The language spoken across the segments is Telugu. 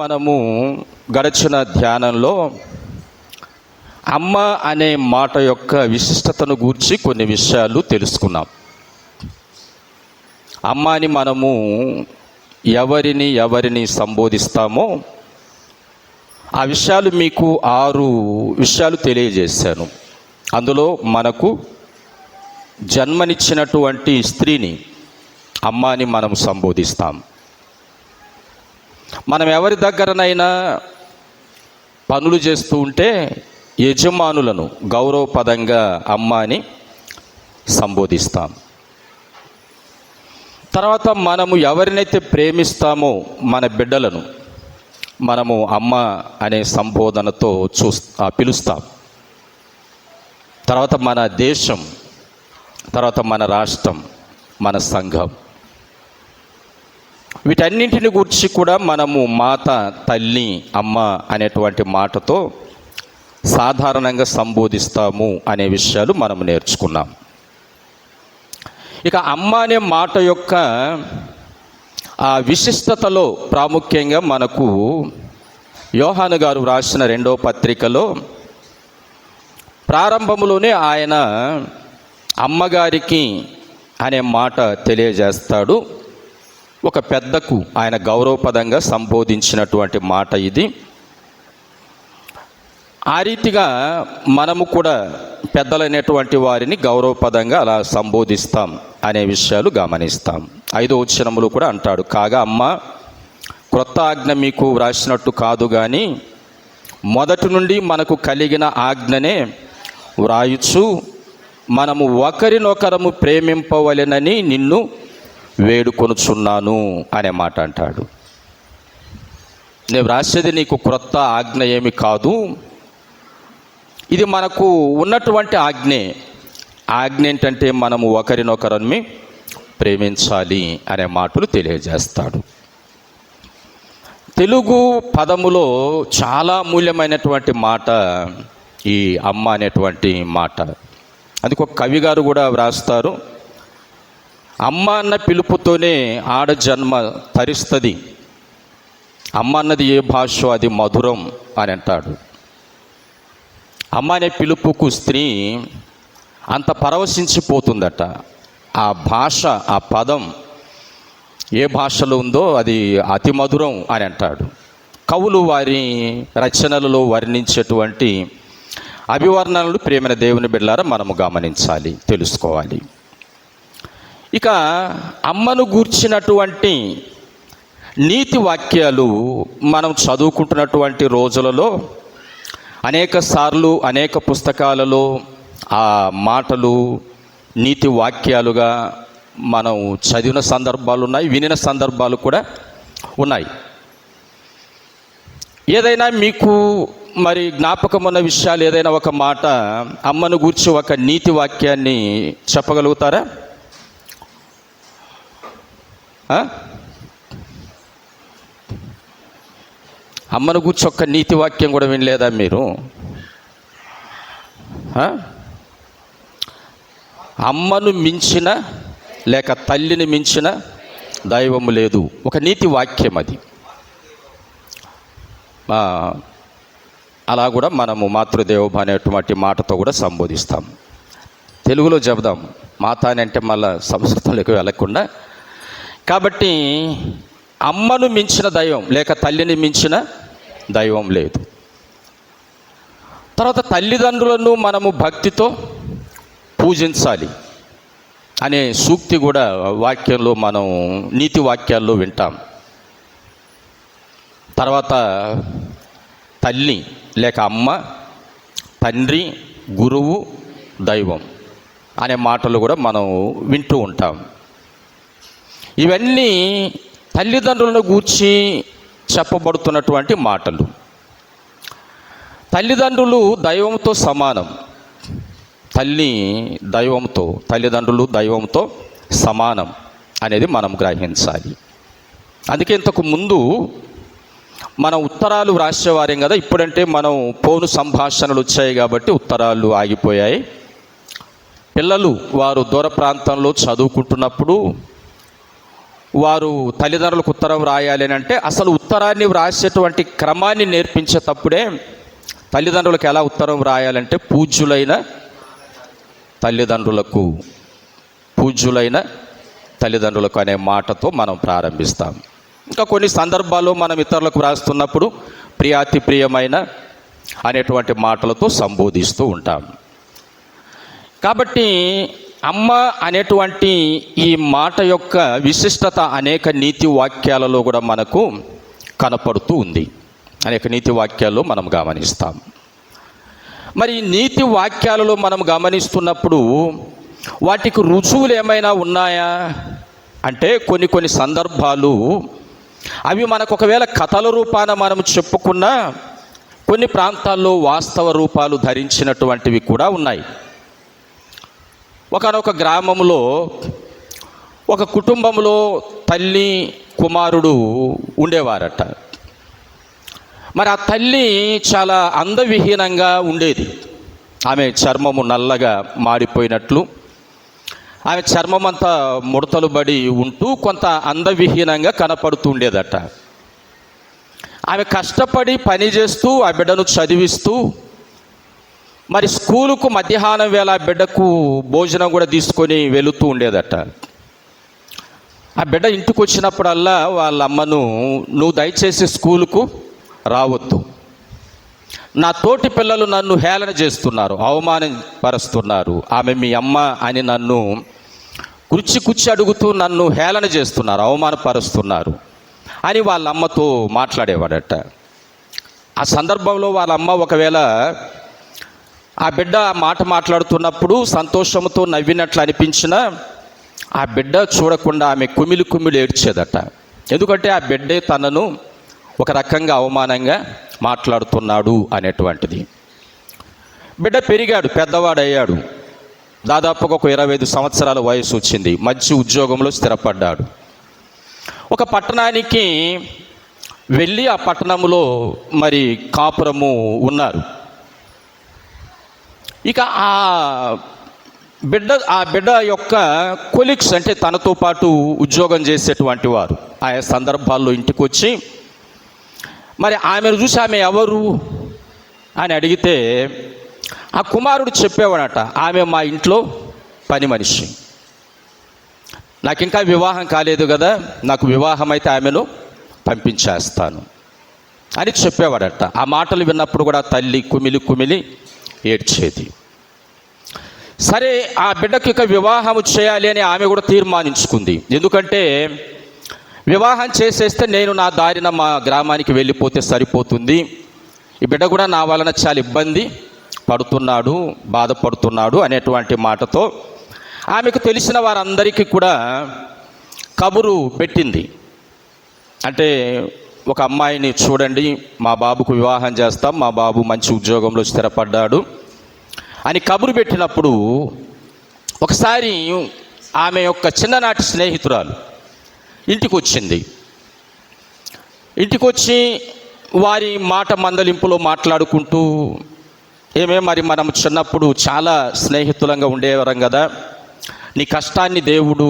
మనము గడిచిన ధ్యానంలో అమ్మ అనే మాట యొక్క విశిష్టతను గూర్చి కొన్ని విషయాలు తెలుసుకున్నాం. అమ్మ అని మనము ఎవరిని సంబోధిస్తామో ఆ విషయాలు మీకు 6 విషయాలు తెలియజేశాను. అందులో మనకు జన్మనిచ్చినటువంటి స్త్రీని అమ్మ అని మనం సంబోధిస్తాం. మనం ఎవరి దగ్గరనైనా పనులు చేస్తూ ఉంటే యజమానులను గౌరవపదంగా అమ్మ అని సంబోధిస్తాం. తర్వాత మనము ఎవరినైతే ప్రేమిస్తామో మన బిడ్డలను మనము అమ్మ అనే సంబోధనతో పిలుస్తాం. తర్వాత మన దేశం, తర్వాత మన రాష్ట్రం, మన సంఘం, వీటన్నింటిని గురించి కూడా మనము మాత, తల్లి, అమ్మ అనేటువంటి మాటతో సాధారణంగా సంబోధిస్తాము అనే విషయాలు మనం నేర్చుకున్నాం. ఇక అమ్మ అనే మాట యొక్క ఆ విశిష్టతలో ప్రాముఖ్యంగా మనకు యోహాను గారు వ్రాసిన 2వ పత్రికలో ప్రారంభంలోనే ఆయన అమ్మగారికి అనే మాట తెలియజేస్తాడు. ఒక పెద్దకు ఆయన గౌరవపదంగా సంబోధించినటువంటి మాట ఇది. ఆ రీతిగా మనము కూడా పెద్దలైనటువంటి వారిని గౌరవపదంగా అలా సంబోధిస్తాం అనే విషయాలు గమనిస్తాం. 5వ వచనములో కూడా అంటాడు, కాగా అమ్మ క్రొత్త ఆజ్ఞ మీకు వ్రాసినట్టు కాదు, కానీ మొదటి నుండి మనకు కలిగిన ఆజ్ఞనే వ్రాయుచు మనము ఒకరినొకరము ప్రేమింపవలెనని నిన్ను వేడుకొనుచున్నాను అనే మాట అంటాడు. నేను రాసేది నీకు క్రొత్త ఆజ్ఞ ఏమి కాదు, ఇది మనకు ఉన్నటువంటి ఆజ్ఞే. ఆజ్ఞ ఏంటంటే మనము ఒకరినొకరిని ప్రేమించాలి అనే మాటలు తెలియజేస్తాడు. తెలుగు పదములో చాలా మూల్యమైనటువంటి మాట ఈ అమ్మ అనేటువంటి మాట. అందుకు ఒక కవి గారు కూడా వ్రాస్తారు, అమ్మ అన్న పిలుపుతోనే ఆడ జన్మ తరిస్తుంది, అమ్మ అన్నది ఏ భాష అది మధురం అని అంటాడు. అమ్మ అనే పిలుపుకు స్త్రీ అంత పరవశించిపోతుందట. ఆ భాష, ఆ పదం ఏ భాషలో ఉందో అది అతి మధురం అని అంటాడు. కవులు వారి రచనలలో వర్ణించేటువంటి అభివర్ణనలు ప్రేమైన దేవుని బిడ్డలారా మనము గమనించాలి, తెలుసుకోవాలి. ఇక అమ్మను గూర్చినటువంటి నీతి వాక్యాలు మనం చదువుకుంటున్నటువంటి రోజులలో అనేక సార్లు అనేక పుస్తకాలలో ఆ మాటలు నీతి వాక్యాలుగా మనం చదివిన సందర్భాలు ఉన్నాయి, వినిన సందర్భాలు కూడా ఉన్నాయి. ఏదైనా మీకు మరి జ్ఞాపకం ఉన్న విషయాలు, ఏదైనా ఒక మాట అమ్మను గూర్చి ఒక నీతి వాక్యాన్ని చెప్పగలుగుతారా? అమ్మను గూర్చి ఒక్క నీతి వాక్యం కూడా వినలేదా మీరు? అమ్మను మించిన లేక తల్లిని మించిన దైవము లేదు, ఒక నీతి వాక్యం అది. అలా కూడా మనము మాతృదేవోభవ అనేటువంటి మాటతో కూడా సంబోధిస్తాం. తెలుగులో చెబుదాం, మాత అని అంటే మళ్ళీ సంస్కృతంలోకి వెళ్ళకుండా. కాబట్టి అమ్మను మించిన దైవం లేక తల్లిని మించిన దైవం లేదు. తర్వాత తల్లిదండ్రులను మనము భక్తితో పూజించాలి అనే సూక్తి కూడా వాక్యంలో మనం నీతి వాక్యాల్లో వింటాం. తర్వాత తల్లి లేక అమ్మ, తండ్రి, గురువు, దైవం అనే మాటలు కూడా మనం వింటూ ఉంటాం. ఇవన్నీ తల్లిదండ్రులను గూర్చి చెప్పబడుతున్నటువంటి మాటలు. తల్లిదండ్రులు దైవంతో సమానం. తల్లి దైవంతో, తల్లిదండ్రులు దైవంతో సమానం అనేది మనం గ్రహించాలి. అందుకే ఇంతకు ముందు మనం ఉత్తరాలు వ్రాసేవారేం కదా, ఇప్పుడంటే మనం ఫోను సంభాషణలు వచ్చాయి కాబట్టి ఉత్తరాలు ఆగిపోయాయి. పిల్లలు వారు దూర ప్రాంతంలో చదువుకుంటున్నప్పుడు వారు తల్లిదండ్రులకు ఉత్తరం రాయాలి అని అంటే అసలు ఉత్తరాన్ని వ్రాసేటువంటి క్రమాన్ని నేర్పించేటప్పుడే తల్లిదండ్రులకు ఎలా ఉత్తరం రాయాలంటే పూజ్యులైన తల్లిదండ్రులకు అనే మాటతో మనం ప్రారంభిస్తాం. ఇంకా కొన్ని సందర్భాల్లో మనం ఇతరులకు వ్రాస్తున్నప్పుడు ప్రియాతి ప్రియమైన అనేటువంటి మాటలతో సంబోధిస్తూ ఉంటాం. కాబట్టి అమ్మ అనేటువంటి ఈ మాట యొక్క విశిష్టత అనేక నీతి వాక్యాలలో కూడా మనకు కనపడుతూ ఉంది. అనేక నీతి వాక్యాల్లో మనం గమనిస్తాం. మరి నీతి వాక్యాలలో మనం గమనిస్తున్నప్పుడు వాటికి రుజువులు ఏమైనా ఉన్నాయా అంటే కొన్ని సందర్భాలు అవి మనకు ఒకవేళ కథల రూపాన మనం చెప్పుకున్నా కొన్ని ప్రాంతాల్లో వాస్తవ రూపాలు ధరించినటువంటివి కూడా ఉన్నాయి. ఒకనొక గ్రామంలో ఒక కుటుంబంలో తల్లి కుమారుడు ఉండేవారట. మరి ఆ తల్లి చాలా అందవిహీనంగా ఉండేది. ఆమె చర్మము నల్లగా మాడిపోయినట్లు, ఆమె చర్మం అంతా ముడతలు పడి ఉంటూ కొంత అందవిహీనంగా కనపడుతూ ఉండేదట. ఆమె కష్టపడి పని చేస్తూ ఆ బిడ్డను చదివిస్తూ మరి స్కూలుకు మధ్యాహ్నం వేళ ఆ బిడ్డకు భోజనం కూడా తీసుకొని వెళుతూ ఉండేదట. ఆ బిడ్డ ఇంటికి వచ్చినప్పుడల్లా వాళ్ళ అమ్మను, నువ్వు దయచేసి స్కూలుకు రావద్దు, నా తోటి పిల్లలు నన్ను హేళన చేస్తున్నారు, అవమానపరుస్తున్నారు, ఆమె మీ అమ్మ అని నన్ను కుర్చి అడుగుతూ నన్ను హేళన చేస్తున్నారు, అవమానపరుస్తున్నారు అని వాళ్ళ అమ్మతో మాట్లాడేవాడట. ఆ సందర్భంలో వాళ్ళ అమ్మ ఒకవేళ ఆ బిడ్డ ఆ మాట మాట్లాడుతున్నప్పుడు సంతోషంతో నవ్వినట్లు అనిపించినా ఆ బిడ్డ చూడకుండా ఆమె కుమిలి ఏడ్చేదట. ఎందుకంటే ఆ బిడ్డే తనను ఒక రకంగా అవమానంగా మాట్లాడుతున్నాడు అనేటువంటిది. బిడ్డ పెరిగాడు, పెద్దవాడయ్యాడు. దాదాపుగా ఒక 25 సంవత్సరాల వయసు వచ్చింది. మంచి ఉద్యోగంలో స్థిరపడ్డాడు. ఒక పట్టణానికి వెళ్ళి ఆ పట్టణంలో మరి కాపురము ఉన్నారు. ఇక ఆ బిడ్డ యొక్క కొలీగ్స్ అంటే తనతో పాటు ఉద్యోగం చేసేటువంటి వారు ఆయా సందర్భాల్లో ఇంటికి వచ్చి మరి ఆమెను చూసి ఆమె ఎవరు అని అడిగితే ఆ కుమారుడు చెప్పేవాడట, ఆమె మా ఇంట్లో పని మనిషి, నాకు ఇంకా వివాహం కాలేదు కదా, నాకు వివాహం అయితే ఆమెను పంపించేస్తాను అని చెప్పేవాడట. ఆ మాటలు విన్నప్పుడు కూడా తల్లి కుమిలి ఏడ్చేది. సరే, ఆ బిడ్డకి ఇక వివాహం చేయాలి అని ఆమె కూడా తీర్మానించుకుంది. ఎందుకంటే వివాహం చేసేస్తే నేను నా దారిన మా గ్రామానికి వెళ్ళిపోతే సరిపోతుంది, ఈ బిడ్డ కూడా నా వలన చాలా ఇబ్బంది పడుతున్నాడు, బాధపడుతున్నాడు అనేటువంటి మాటతో ఆమెకు తెలిసిన వారందరికీ కూడా కబురు పెట్టింది. అంటే ఒక అమ్మాయిని చూడండి, మా బాబుకు వివాహం చేస్తాం, మా బాబు మంచి ఉద్యోగంలో స్థిరపడ్డాడు అని కబురు పెట్టినప్పుడు ఒకసారి ఆమె యొక్క చిన్ననాటి స్నేహితురాలు ఇంటికి వచ్చింది. ఇంటికి వచ్చి వారి మాట మందలింపులో మాట్లాడుకుంటూ, మరి మనం చిన్నప్పుడు చాలా స్నేహితులంగా ఉండేవారం కదా, నీ కష్టాన్ని దేవుడు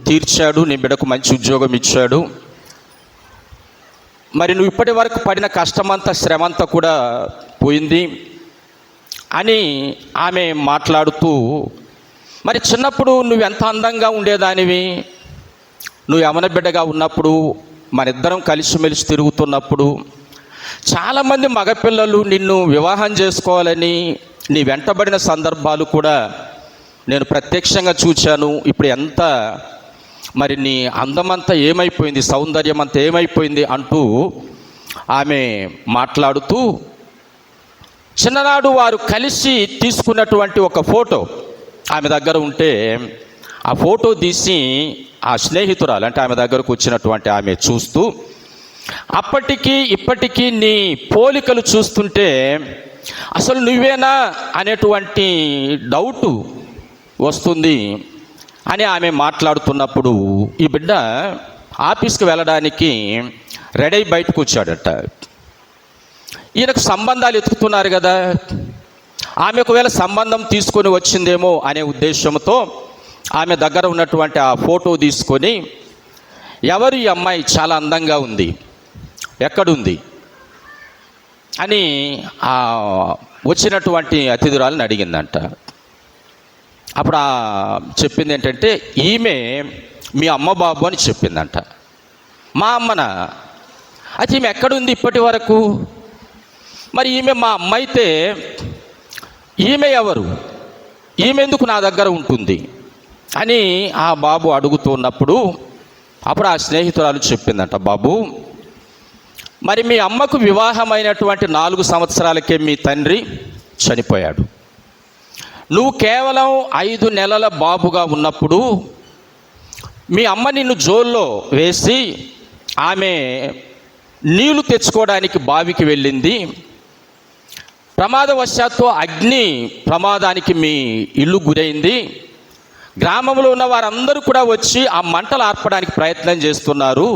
తీర్చాడు, నీ బిడ్డకు మంచి ఉద్యోగం ఇచ్చాడు, మరి నువ్వు ఇప్పటి వరకు పడిన కష్టమంతా శ్రమంతా కూడా పోయింది అని ఆమె మాట్లాడుతూ, మరి చిన్నప్పుడు నువ్వు ఎంత అందంగా ఉండేదానివి, నువ్వు యవన బిడ్డగా ఉన్నప్పుడు మన ఇద్దరం కలిసిమెలిసి తిరుగుతున్నప్పుడు చాలామంది మగపిల్లలు నిన్ను వివాహం చేసుకోవాలని నీ వెంటబడిన సందర్భాలు కూడా నేను ప్రత్యక్షంగా చూశాను. ఇప్పుడు ఎంత మరి నీ అందమంతా ఏమైపోయింది, సౌందర్యం అంతా ఏమైపోయింది అంటూ ఆమె మాట్లాడుతూ, చిన్ననాడు వారు కలిసి తీసుకున్నటువంటి ఒక ఫోటో ఆమె దగ్గర ఉంటే ఆ ఫోటో తీసి ఆ స్నేహితురాలు అంటే ఆమె దగ్గరకు వచ్చినటువంటి ఆమె చూస్తూ, అప్పటికి ఇప్పటికీ నీ పోలికలు చూస్తుంటే అసలు నువ్వేనా అనేటువంటి డౌటు వస్తుంది అని ఆమె మాట్లాడుతున్నప్పుడు ఈ బిడ్డ ఆఫీస్కి వెళ్ళడానికి రెడీ అయి బయటకు వచ్చాడట. ఈయనకు సంబంధాలు ఎత్తుకుతున్నారు కదా, ఆమె ఒకవేళ సంబంధం తీసుకొని వచ్చిందేమో అనే ఉద్దేశంతో ఆమె దగ్గర ఉన్నటువంటి ఆ ఫోటో తీసుకొని ఎవరు ఈ అమ్మాయి, చాలా అందంగా ఉంది, ఎక్కడుంది అని ఆ వచ్చినటువంటి అతిథురాలను అడిగిందంట. అప్పుడు చెప్పింది ఏంటంటే, ఈమె మీ అమ్మ బాబు అని చెప్పిందంట. మా అమ్మన? అయితే ఈమె ఎక్కడుంది ఇప్పటి వరకు? మరి ఈమె మా అమ్మ అయితే ఈమె ఎవరు, ఈమె ఎందుకు నా దగ్గర ఉంటుంది అని ఆ బాబు అడుగుతున్నప్పుడు అప్పుడు ఆ స్నేహితురాలు చెప్పిందంట, బాబు మరి మీ అమ్మకు వివాహమైనటువంటి 4 సంవత్సరాలకే మీ తండ్రి చనిపోయాడు. నువ్వు కేవలం 5 నెలల బాబుగా ఉన్నప్పుడు మీ అమ్మ నిన్ను జోల్లో వేసి ఆమె నీళ్లు తెచ్చుకోవడానికి బావికి వెళ్ళింది. ప్రమాదవశాత్తు అగ్ని ప్రమాదానికి మీ ఇల్లు గురైంది. గ్రామంలో ఉన్న వారందరూ కూడా వచ్చి ఆ మంటలు ఆర్పడానికి ప్రయత్నం చేస్తున్నారు.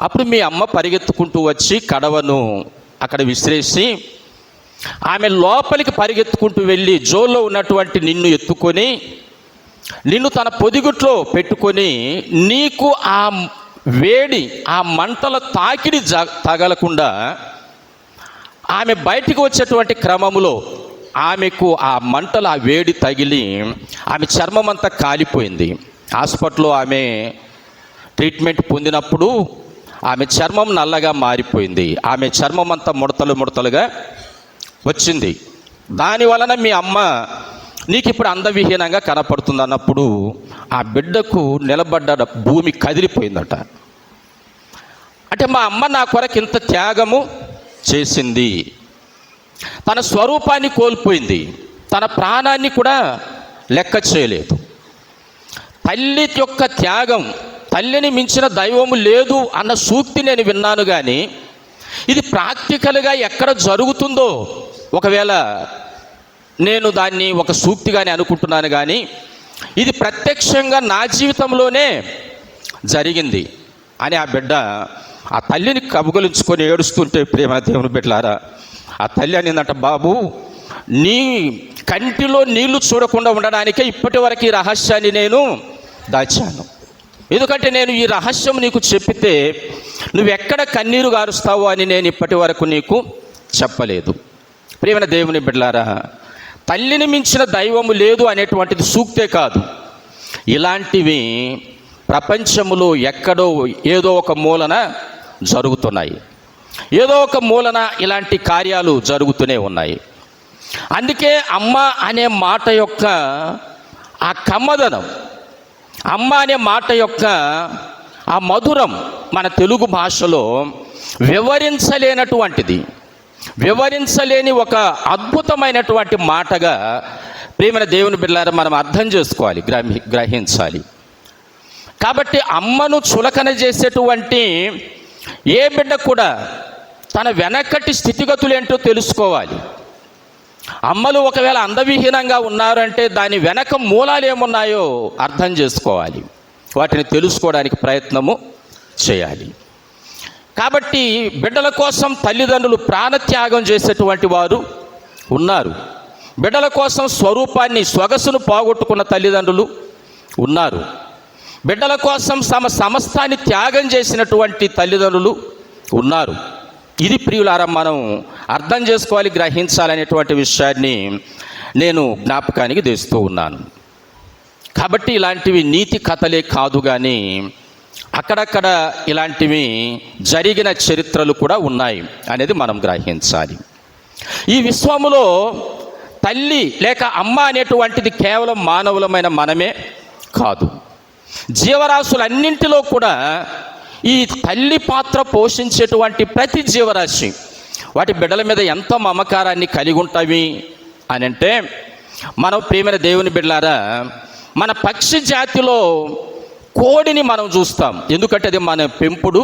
అప్పుడు మీ అమ్మ పరిగెత్తుకుంటూ వచ్చి కడవను అక్కడ విసిరేసి ఆమె లోపలికి పరిగెత్తుకుంటూ వెళ్ళి జోల్లో ఉన్నటువంటి నిన్ను ఎత్తుకొని నిన్ను తన పొదిగుట్లో పెట్టుకొని నీకు ఆ వేడి, ఆ మంటల తాకిడి తగలకుండా ఆమె బయటికి వచ్చేటువంటి క్రమంలో ఆమెకు ఆ మంటలు, ఆ వేడి తగిలి ఆమె చర్మం అంతా కాలిపోయింది. హాస్పిటల్లో ఆమె ట్రీట్మెంట్ పొందినప్పుడు ఆమె చర్మం నల్లగా మారిపోయింది. ఆమె చర్మం అంతా ముడతలుగా వచ్చింది. దాని వలన మీ అమ్మ నీకు ఇప్పుడు అందవిహీనంగా కనపడుతుంది అన్నప్పుడు ఆ బిడ్డకు నిలబడ్డ భూమి కదిలిపోయిందట. అంటే మా అమ్మ నా కొరకు ఇంత త్యాగము చేసింది, తన స్వరూపాన్ని కోల్పోయింది, తన ప్రాణాన్ని కూడా లెక్క చేయలేదు. తల్లి యొక్క త్యాగం, తల్లిని మించిన దైవము లేదు అన్న సూక్తి నేను విన్నాను, కానీ ఇది ప్రాక్టికల్గా ఎక్కడ జరుగుతుందో ఒకవేళ నేను దాన్ని ఒక సూక్తిగానే అనుకుంటున్నాను, కానీ ఇది ప్రత్యక్షంగా నా జీవితంలోనే జరిగింది అని ఆ బిడ్డ ఆ తల్లిని కబుగలించుకొని ఏడుస్తుంటే, ప్రేమ దేవుని బిడ్డలారా, ఆ తల్లి అనిందంట, బాబు నీ కంటిలో నీళ్లు చూడకుండా ఉండడానికే ఇప్పటి వరకు ఈ రహస్యాన్ని నేను దాచాను. ఎందుకంటే నేను ఈ రహస్యం నీకు చెప్పితే నువ్వెక్కడ కన్నీరు గారుస్తావో అని నేను ఇప్పటి వరకు నీకు చెప్పలేదు. ప్రియమైన దేవుని బిడ్డలారా, తల్లిని మించిన దైవము లేదు అనేటువంటిది సూక్తే కాదు, ఇలాంటివి ప్రపంచములో ఎక్కడో ఏదో ఒక మూలన జరుగుతున్నాయి, ఏదో ఒక మూలన ఇలాంటి కార్యాలు జరుగుతూనే ఉన్నాయి. అందుకే అమ్మ అనే మాట యొక్క ఆ కమ్మదనం, అమ్మ అనే మాట యొక్క ఆ మధురం మన తెలుగు భాషలో వివరించలేని ఒక అద్భుతమైనటువంటి మాటగా ప్రియమైన దేవుని బిడ్డలారా మనం అర్థం చేసుకోవాలి, గ్రహించాలి. కాబట్టి అమ్మను చులకన చేసేటువంటి ఏ బిడ్డ కూడా తన వెనకటి స్థితిగతులు ఏంటో తెలుసుకోవాలి. అమ్మలు ఒకవేళ అందవిహీనంగా ఉన్నారంటే దాని వెనక మూలాలు ఏమున్నాయో అర్థం చేసుకోవాలి, వాటిని తెలుసుకోవడానికి ప్రయత్నము చేయాలి. కాబట్టి బిడ్డల కోసం తల్లిదండ్రులు ప్రాణత్యాగం చేసేటువంటి వారు ఉన్నారు. బిడ్డల కోసం స్వరూపాన్ని, సొగసును పోగొట్టుకున్న తల్లిదండ్రులు ఉన్నారు. బిడ్డల కోసం సమస్తాన్ని త్యాగం చేసినటువంటి తల్లిదండ్రులు ఉన్నారు. ఇది ప్రియులారా మనం అర్థం చేసుకోవాలి, గ్రహించాలనేటువంటి విషయాన్ని నేను జ్ఞాపకానికి తెస్తూ ఉన్నాను. కాబట్టి ఇలాంటివి నీతి కథలే కాదు, కానీ అక్కడక్కడ ఇలాంటివి జరిగిన చరిత్రలు కూడా ఉన్నాయి అనేది మనం గ్రహించాలి. ఈ విశ్వములో తల్లి లేక అమ్మ అనేటువంటిది కేవలం మానవులమైన మనమే కాదు, జీవరాశులన్నింటిలో కూడా ఈ తల్లి పాత్ర పోషించేటువంటి ప్రతి జీవరాశి వాటి బిడ్డల మీద ఎంత మమకారాన్ని కలిగి ఉంటాయి అని అంటే, మనం ప్రియమైన దేవుని బిడ్డలారా, మన పక్షి జాతిలో కోడిని మనం చూస్తాం. ఎందుకంటే అది మన పెంపుడు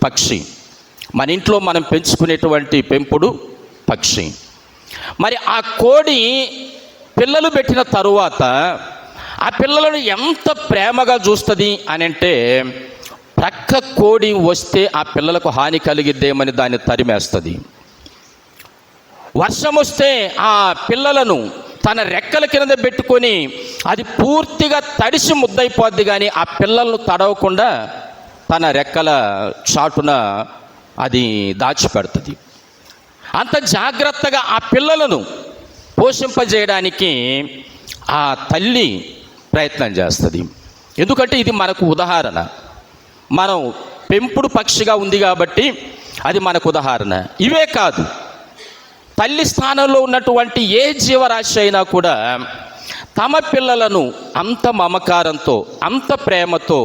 పక్షి, మన ఇంట్లో మనం పెంచుకునేటువంటి పెంపుడు పక్షి. మరి ఆ కోడి పిల్లలు పెట్టిన తరువాత ఆ పిల్లలను ఎంత ప్రేమగా చూస్తుంది అని అంటే, ప్రక్క కోడి వస్తే ఆ పిల్లలకు హాని కలిగిద్దేమని దాన్ని తరిమేస్తుంది. వర్షం వస్తే ఆ పిల్లలను తన రెక్కల కింద పెట్టుకొని అది పూర్తిగా తడిసి ముద్దయిపోద్ది, కానీ ఆ పిల్లలను తడవకుండా తన రెక్కల చాటున అది దాచిపెడుతుంది. అంత జాగ్రత్తగా ఆ పిల్లలను పోషింపజేయడానికి ఆ తల్లి ప్రయత్నం చేస్తుంది. ఎందుకంటే ఇది మనకు ఉదాహరణ. మనం పెంపుడు పక్షిగా ఉంది కాబట్టి అది మనకు ఉదాహరణ. ఇవే కాదు, తల్లి స్థానంలో ఉన్నటువంటి ఏ జీవరాశి అయినా కూడా తమ పిల్లలను అంత మమకారంతో, అంత ప్రేమతో,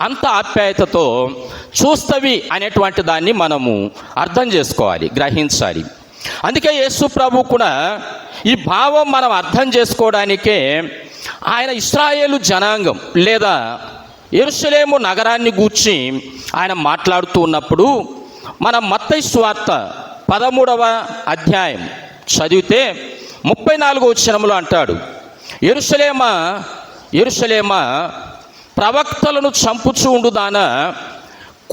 అంత ఆప్యాయతతో చూస్తవి అనేటువంటి దాన్ని మనము అర్థం చేసుకోవాలి, గ్రహించాలి. అందుకే యేసు ప్రభు కూడా ఈ భావం మనం అర్థం చేసుకోవడానికే ఆయన ఇశ్రాయేలు జనాంగం లేదా యెరూషలేము నగరాన్ని గూర్చి ఆయన మాట్లాడుతూ ఉన్నప్పుడు మనం మత్తయి సువార్త 13వ అధ్యాయం చదివితే 34వ వచనంలో అంటాడు, యెరూషలేమా యెరూషలేమా, ప్రవక్తలను చంపుచూ ఉండుదానా,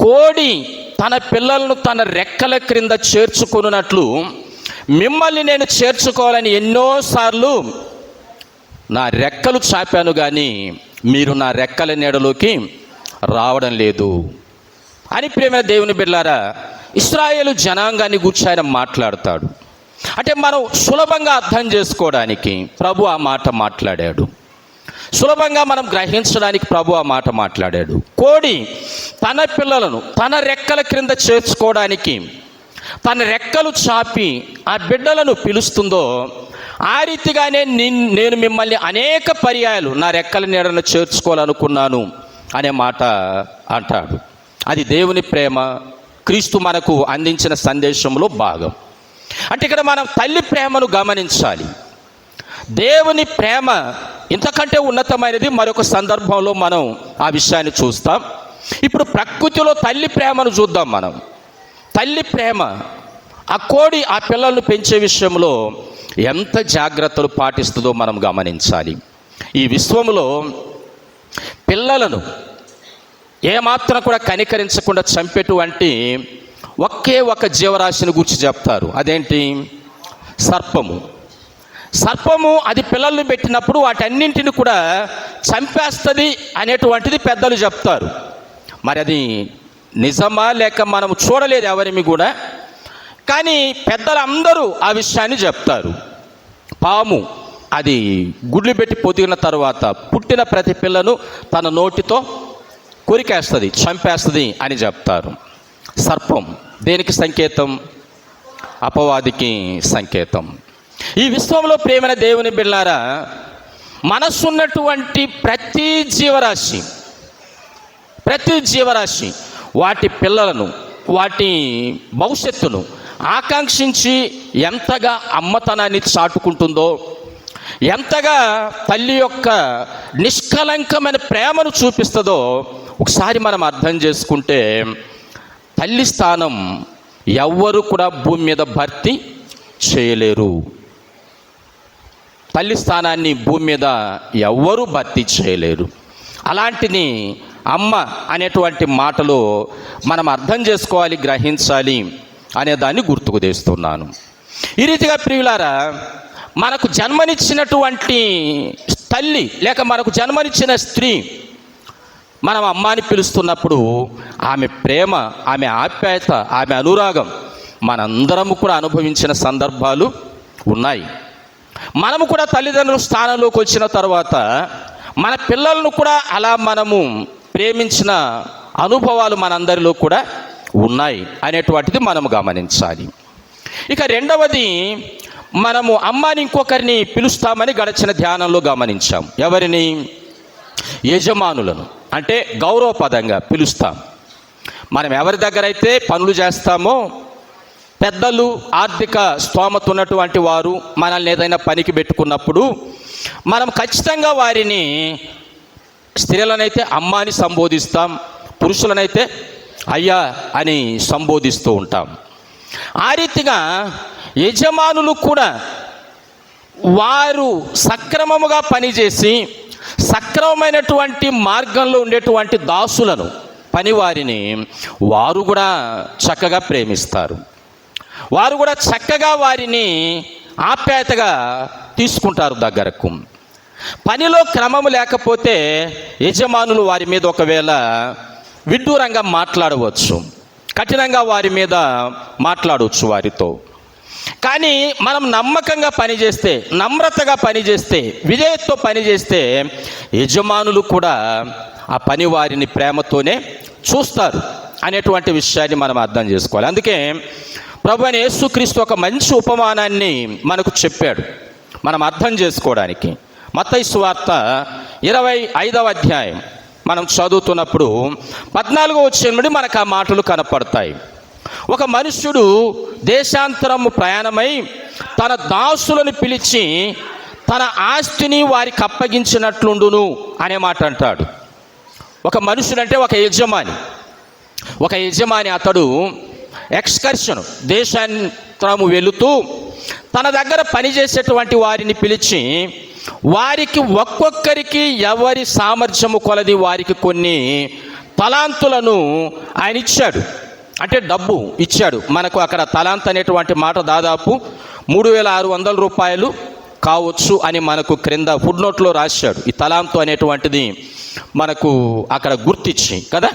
కోడి తన పిల్లలను తన రెక్కల క్రింద చేర్చుకొనున్నట్లు మిమ్మల్ని నేను చేర్చుకోవాలని ఎన్నోసార్లు నా రెక్కలు చాపాను, కానీ మీరు నా రెక్కల నీడలోకి రావడం లేదు అని ప్రియమైన దేవుని బిడ్డలారా ఇశ్రాయేలు జనాంగాన్ని గూర్చి ఆయన మాట్లాడతాడు. అంటే మనం సులభంగా అర్థం చేసుకోవడానికి ప్రభు ఆ మాట మాట్లాడాడు, సులభంగా మనం గ్రహించడానికి ప్రభు ఆ మాట మాట్లాడాడు. కోడి తన పిల్లలను తన రెక్కల క్రింద చేర్చుకోవడానికి తన రెక్కలు చాపి ఆ బిడ్డలను పిలుస్తుందో ఆ రీతిగానే నేను మిమ్మల్ని అనేక పర్యాయాలు నా రెక్కల నీడను చేర్చుకోవాలనుకున్నాను అనే మాట అంటాడు. అది దేవుని ప్రేమ, క్రీస్తు మనకు అందించిన సందేశంలో భాగం. అంటే ఇక్కడ మనం తల్లి ప్రేమను గమనించాలి. దేవుని ప్రేమ ఇంతకంటే ఉన్నతమైనది. మరొక సందర్భంలో మనం ఆ విషయాన్ని చూస్తాం. ఇప్పుడు ప్రకృతిలో తల్లి ప్రేమను చూద్దాం. మనం తల్లి ప్రేమ, ఆ కోడి ఆ పిల్లలను పెంచే విషయంలో ఎంత జాగ్రత్తలు పాటిస్తుందో మనం గమనించాలి. ఈ విశ్వంలో పిల్లలను ఏమాత్రం కూడా కనికరించకుండా చంపేటువంటి ఒకే ఒక జీవరాశిని గురించి చెప్తారు. అదేంటి? సర్పము. సర్పము అది పిల్లల్ని పెట్టినప్పుడు వాటన్నింటిని కూడా చంపేస్తుంది అనేటువంటిది పెద్దలు చెప్తారు. మరి అది నిజమా లేక మనం చూడలేదు ఎవరిమి కూడా, కానీ పెద్దలందరూ ఆ విషయాన్ని చెప్తారు. పాము అది గుడ్లు పెట్టి పొదిగిన తర్వాత పుట్టిన ప్రతి పిల్లను తన నోటితో కొరికేస్తుంది, చంపేస్తుంది అని చెప్తారు. సర్పం దేనికి సంకేతం? అపవాదికి సంకేతం. ఈ విశ్వంలో ప్రేమైన దేవుని బిడ్డలారా, మనసున్నటువంటి ప్రతి జీవరాశి వాటి పిల్లలను, వాటి భవిష్యత్తును ఆకాంక్షించి ఎంతగా అమ్మతనాన్ని చాటుకుంటుందో, ఎంతగా తల్లి యొక్క నిష్కలంకమైన ప్రేమను చూపిస్తుందో ఒకసారి మనం అర్థం చేసుకుంటే తల్లి స్థానం ఎవ్వరు కూడా భూమి మీద భర్తీ చేయలేరు. తల్లి స్థానాన్ని భూమి మీద ఎవ్వరూ భర్తీ చేయలేరు. అలాంటిని అమ్మ అనేటువంటి మాటలో మనం అర్థం చేసుకోవాలి, గ్రహించాలి అనే దాన్ని గుర్తుకు తెస్తున్నాను. ఈ రీతిగా ప్రియులారా, మనకు జన్మనిచ్చినటువంటి తల్లి లేక మనకు జన్మనిచ్చిన స్త్రీ మనం అమ్మ అని పిలుస్తున్నప్పుడు ఆమె ప్రేమ, ఆమె ఆప్యాయత, ఆమె అనురాగం మనందరము కూడా అనుభవించిన సందర్భాలు ఉన్నాయి. మనము కూడా తల్లిదండ్రుల స్థానంలోకి వచ్చిన తర్వాత మన పిల్లలను కూడా అలా మనము ప్రేమించిన అనుభవాలు మనందరిలో కూడా ఉన్నాయి అనేటువంటిది మనము గమనించాలి. ఇక రెండవది, మనము అమ్మని ఇంకొకరిని పిలుస్తామని గడిచిన ధ్యానంలో గమనించాం. ఎవరిని? యజమానులను. అంటే గౌరవపదంగా పిలుస్తాం. మనం ఎవరి దగ్గర అయితే పనులు చేస్తామో, పెద్దలు, ఆర్థిక స్తోమత ఉన్నటువంటి వారు మనల్ని ఏదైనా పనికి పెట్టుకున్నప్పుడు మనం ఖచ్చితంగా వారిని, స్త్రీలనైతే అమ్మ అని సంబోధిస్తాం, పురుషులనైతే అయ్యా అని సంబోధిస్తూ ఉంటాం. ఆ రీతిగా యజమానులు కూడా వారు సక్రమముగా పనిచేసి సక్రమమైనటువంటి మార్గంలో ఉండేటువంటి దాసులను, పనివారిని వారు కూడా చక్కగా ప్రేమిస్తారు. వారు కూడా చక్కగా వారిని ఆప్యాయతగా తీసుకుంటారు దగ్గరకు. పనిలో క్రమము లేకపోతే యజమానులు వారి మీద ఒకవేళ విడ్డూరంగా మాట్లాడవచ్చు, కఠినంగా వారి మీద మాట్లాడవచ్చు వారితో. కానీ మనం నమ్మకంగా పనిచేస్తే, నమ్రతగా పనిచేస్తే, విధేయతతో పనిచేస్తే యజమానులు కూడా ఆ పని వారిని ప్రేమతోనే చూస్తారు అనేటువంటి విషయాన్ని మనం అర్థం చేసుకోవాలి. అందుకే ప్రభువైన యేసుక్రీస్తు ఒక మంచి ఉపమానాన్ని మనకు చెప్పాడు మనం అర్థం చేసుకోవడానికి. మత్తయి సువార్త 25వ అధ్యాయం మనం చదువుతున్నప్పుడు 14వ వచనం నుండి మనకు ఆ మాటలు కనపడతాయి. ఒక మనుష్యుడు దేశాంతరము ప్రయాణమై తన దాసులను పిలిచి తన ఆస్తిని వారికి అప్పగించినట్లుండును అనే మాట అంటాడు. ఒక మనుషుడు అంటే ఒక యజమాని అతడు ఎక్స్కర్షన్, దేశాంతరము వెళుతూ తన దగ్గర పనిచేసేటువంటి వారిని పిలిచి వారికి ఒక్కొక్కరికి ఎవరి సామర్థ్యము కొలది వారికి కొన్ని తలాంతులను ఆయన ఇచ్చాడు. అంటే డబ్బు ఇచ్చాడు. మనకు అక్కడ తలాంత్ అనేటువంటి మాట దాదాపు 3600 రూపాయలు కావచ్చు అని మనకు క్రింద ఫుడ్ నోట్లో రాశాడు. ఈ తలాంతు అనేటువంటిది మనకు అక్కడ గుర్తిచ్చి కదా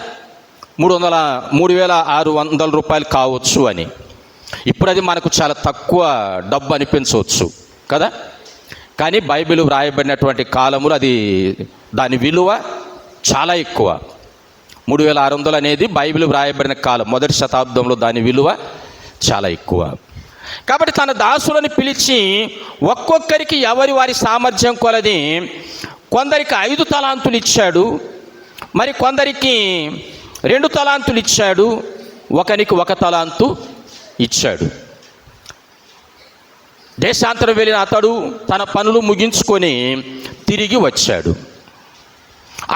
3600 రూపాయలు కావచ్చు అని. ఇప్పుడు అది మనకు చాలా తక్కువ డబ్బు అనిపించవచ్చు కదా, కానీ బైబిల్ వ్రాయబడినటువంటి కాలములు దాని విలువ చాలా ఎక్కువ. 3600 అనేది బైబిల్ వ్రాయబడిన కాలం, మొదటి శతాబ్దంలో దాని విలువ చాలా ఎక్కువ. కాబట్టి తన దాసులను పిలిచి ఒక్కొక్కరికి వారి సామర్థ్యం కొలది కొందరికి 5 తలాంతులు ఇచ్చాడు, మరి కొందరికి 2 తలాంతులు ఇచ్చాడు, ఒకనికి 1 తలాంతు ఇచ్చాడు. దేశాంతరం వెళ్ళిన అతడు తన పనులు ముగించుకొని తిరిగి వచ్చాడు.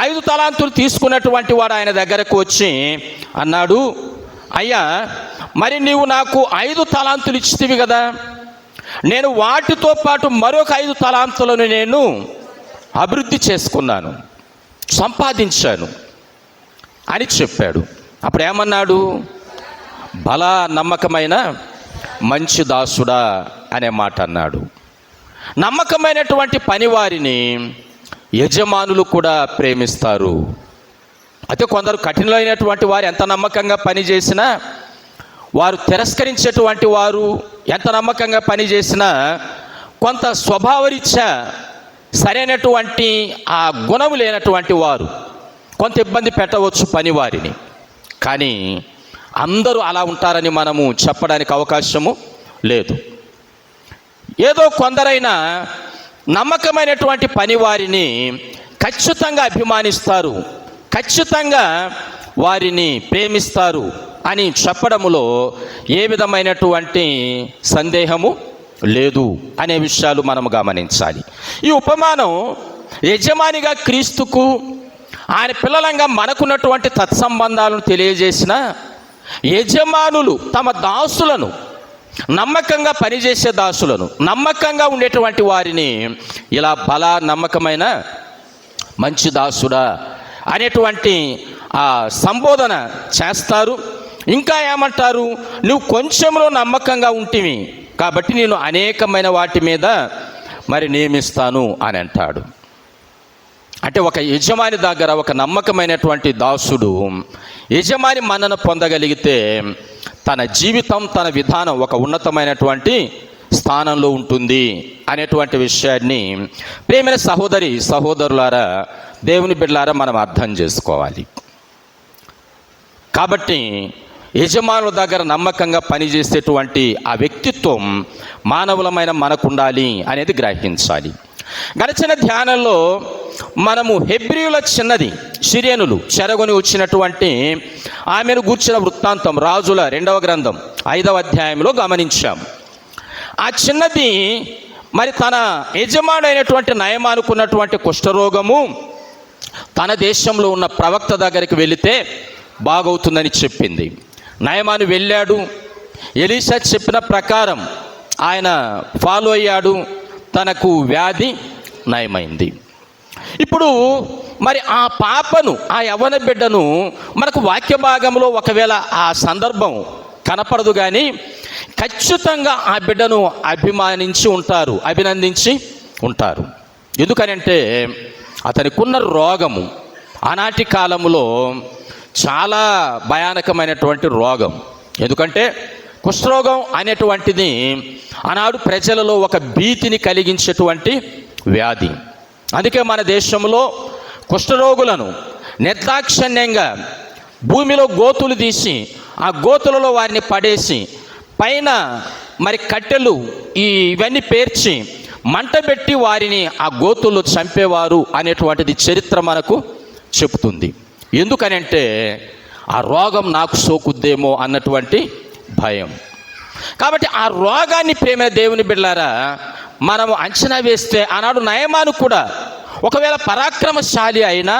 5 తలాంతులు తీసుకున్నటువంటి వాడు ఆయన దగ్గరకు వచ్చి అన్నాడు, అయ్యా, మరి నీవు నాకు 5 తలాంతులు ఇచ్చితివి కదా, నేను వాటితో పాటు మరొక 5 తలాంతులను నేను అభివృద్ధి చేసుకున్నాను, సంపాదించాను అని చెప్పాడు. అప్పుడు ఏమన్నాడు? బలా నమ్మకమైన మంచి దాసుడా అనే మాట అన్నాడు. నమ్మకమైనటువంటి పనివారిని యజమానులు కూడా ప్రేమిస్తారు. అయితే కొందరు కఠినమైనటువంటి వారు ఎంత నమ్మకంగా పనిచేసినా, వారు తిరస్కరించేటువంటి వారు ఎంత నమ్మకంగా పనిచేసినా కొంత స్వభావరీత్యా సరైనటువంటి ఆ గుణము లేనటువంటి వారు కొంత ఇబ్బంది పెట్టవచ్చు పనివారిని. కానీ అందరూ అలా ఉంటారని మనము చెప్పడానికి అవకాశము లేదు. ఏదో కొందరైనా నమ్మకమైనటువంటి పనివారిని ఖచ్చితంగా అభిమానిస్తారు, ఖచ్చితంగా వారిని ప్రేమిస్తారు అని చెప్పడములో ఏ విధమైనటువంటి సందేహము లేదు అనే విషయాలు మనము గమనించాలి. ఈ ఉపమానం యజమానిగా క్రీస్తుకు, ఆయన పిల్లలంగా మనకున్నటువంటి తత్సంబంధాలను తెలియజేసిన యజమానులు తమ దాసులను, నమ్మకంగా పనిచేసే దాసులను, నమ్మకంగా ఉండేటువంటి వారిని ఇలా బలా నమ్మకమైన మంచి దాసుడా అనేటువంటి ఆ సంబోధన చేస్తారు. ఇంకా ఏమంటారు? నువ్వు కొంచెంలో నమ్మకంగా ఉంటివి కాబట్టి నేను అనేకమైన వాటి మీద మరి నియమిస్తాను అని అంటాడు. అంటే ఒక యజమాని దగ్గర ఒక నమ్మకమైనటువంటి దాసుడు యజమాని మన్నన పొందగలిగితే తన జీవితం, తన విధానం ఒక ఉన్నతమైనటువంటి స్థానంలో ఉంటుంది అనేటువంటి విషయాన్ని ప్రియమైన సహోదరులారా, దేవుని బిడ్డలారా మనం అర్థం చేసుకోవాలి. కాబట్టి యజమానుల దగ్గర నమ్మకంగా పనిచేసేటువంటి ఆ వ్యక్తిత్వం మానవులమైన మనకు ఉండాలి అనేది గ్రహించాలి. గడిచిన ధ్యానంలో మనము హెబ్రీయుల చిన్నది సిరియనులు చెరగొని వచ్చినటువంటి ఆమెను గూర్చిన వృత్తాంతం రాజుల 2వ గ్రంథం 5వ అధ్యాయంలో గమనించాం. ఆ చిన్నది మరి తన యజమానుడైనటువంటి నయమానుకున్నటువంటి కుష్ఠరోగము తన దేశంలో ఉన్న ప్రవక్త దగ్గరికి వెళితే బాగవుతుందని చెప్పింది. నయమాను వెళ్ళాడు, ఎలీషా చెప్పిన ప్రకారం ఆయన ఫాలో అయ్యాడు, తనకు వ్యాధి నయమైంది. ఇప్పుడు మరి ఆ పాపను, ఆ యవ్వన బిడ్డను మనకు వాక్య భాగంలో ఒకవేళ ఆ సందర్భం కనపడదు, కానీ ఖచ్చితంగా ఆ బిడ్డను అభినందించి ఉంటారు. ఎందుకనంటే అతనికున్న రోగము ఆనాటి కాలంలో చాలా భయానకమైనటువంటి రోగం. ఎందుకంటే కుష్ఠరోగం అనేటువంటిది ఆనాడు ప్రజలలో ఒక భీతిని కలిగించేటువంటి వ్యాధి. అందుకే మన దేశంలో కుష్ఠరోగులను నిర్దాక్షిణ్యంగా భూమిలో గోతులు తీసి ఆ గోతులలో వారిని పడేసి పైన మరి కట్టెలు ఇవన్నీ పేర్చి మంట పెట్టి వారిని ఆ గోతుల్లో చంపేవారు అనేటువంటిది చరిత్ర మనకు చెబుతుంది. ఎందుకనంటే ఆ రోగం నాకు సోకుద్దేమో అన్నటువంటి భయం. కాబట్టి ఆ రోగాన్ని ప్రేమ దేవుని బిడ్డలారా మనము అంచనా వేస్తే ఆనాడు నయమాను కూడా ఒకవేళ పరాక్రమశాలి అయినా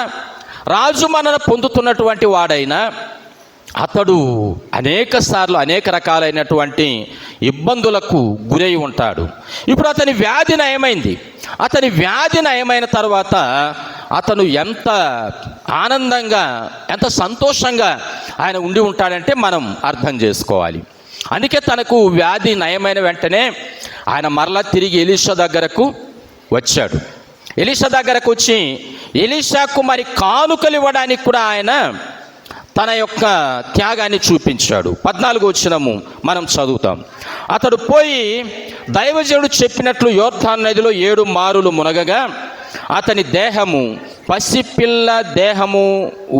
రాజు మనను పొందుతున్నటువంటి వాడైనా అతడు అనేక సార్లు అనేక రకాలైనటువంటి ఇబ్బందులకు గురై ఉంటాడు. ఇప్పుడు అతని వ్యాధి నయమైంది. అతని వ్యాధి నయమైన తర్వాత అతను ఎంత ఆనందంగా ఎంత సంతోషంగా ఆయన ఉండి ఉంటాడంటే మనం అర్థం చేసుకోవాలి. అందుకే తనకు వ్యాధి నయమైన వెంటనే ఆయన మరలా తిరిగి ఎలీషా దగ్గరకు వచ్చాడు. ఎలీషా దగ్గరకు వచ్చి ఎలీషాకు మరి కానుకలు ఇవ్వడానికి కూడా ఆయన తన యొక్క త్యాగాన్ని చూపించాడు. 14వ వచనము మనం చదువుతాం. అతడు పోయి దైవజనుడు చెప్పినట్లు యోర్దాను నదిలో 7 మారులు మునగగా అతని దేహము పసిపిల్ల దేహము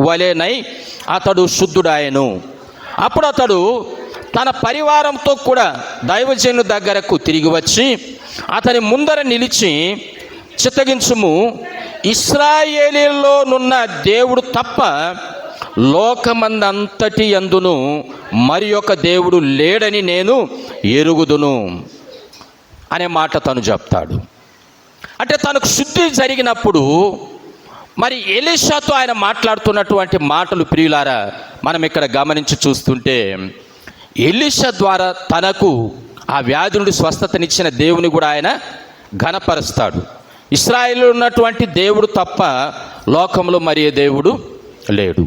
వలెనై అతడు శుద్ధుడాయెను. అప్పుడు అతడు తన పరివారంతో కూడా దైవజనుడు దగ్గరకు తిరిగి వచ్చి అతని ముందర నిలిచి, చిత్తగించుము, ఇశ్రాయేలీలోనున్న దేవుడు తప్ప లోకమందంతటి యందును మరి ఒక దేవుడు లేడని నేను ఎరుగుదును అనే మాట తను చెప్తాడు. అంటే తనకు శుద్ధి జరిగినప్పుడు మరి ఎలీషాతో ఆయన మాట్లాడుతున్నటువంటి మాటలు ప్రియులారా మనం ఇక్కడ గమనించి చూస్తుంటే ఎలీషా ద్వారా తనకు ఆ వ్యాధి నుండి స్వస్థతనిచ్చిన దేవుని కూడా ఆయన ఘనపరుస్తాడు. ఇశ్రాయేలులో ఉన్నటువంటి దేవుడు తప్ప లోకంలో మరి ఏ దేవుడు లేడు.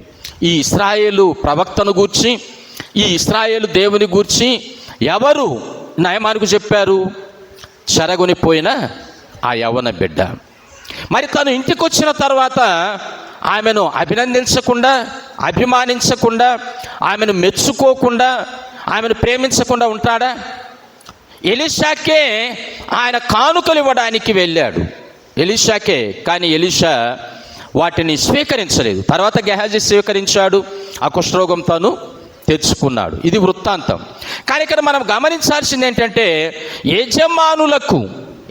ఈ ఇశ్రాయేలు ప్రవక్తను గూర్చి, ఈ ఇశ్రాయేలు దేవుని గూర్చి ఎవరు నయమానుకు చెప్పారు? చెరగొనిపోయిన ఆ యవ్వన బిడ్డ. మరి తను ఇంటికి వచ్చిన తర్వాత ఆమెను అభినందించకుండా, అభిమానించకుండా, ఆమెను మెచ్చుకోకుండా, ఆమెను ప్రేమించకుండా ఉంటాడా? ఎలీషాకే ఆయన కానుకలు ఇవ్వడానికి వెళ్ళాడు, ఎలీషాకే. కానీ ఎలీషా వాటిని స్వీకరించలేదు. తర్వాత గెహాజీ స్వీకరించాడు, ఆ కుష్ఠరోగం తను తెచ్చుకున్నాడు. ఇది వృత్తాంతం. కానీ ఇక్కడ మనం గమనించాల్సింది ఏంటంటే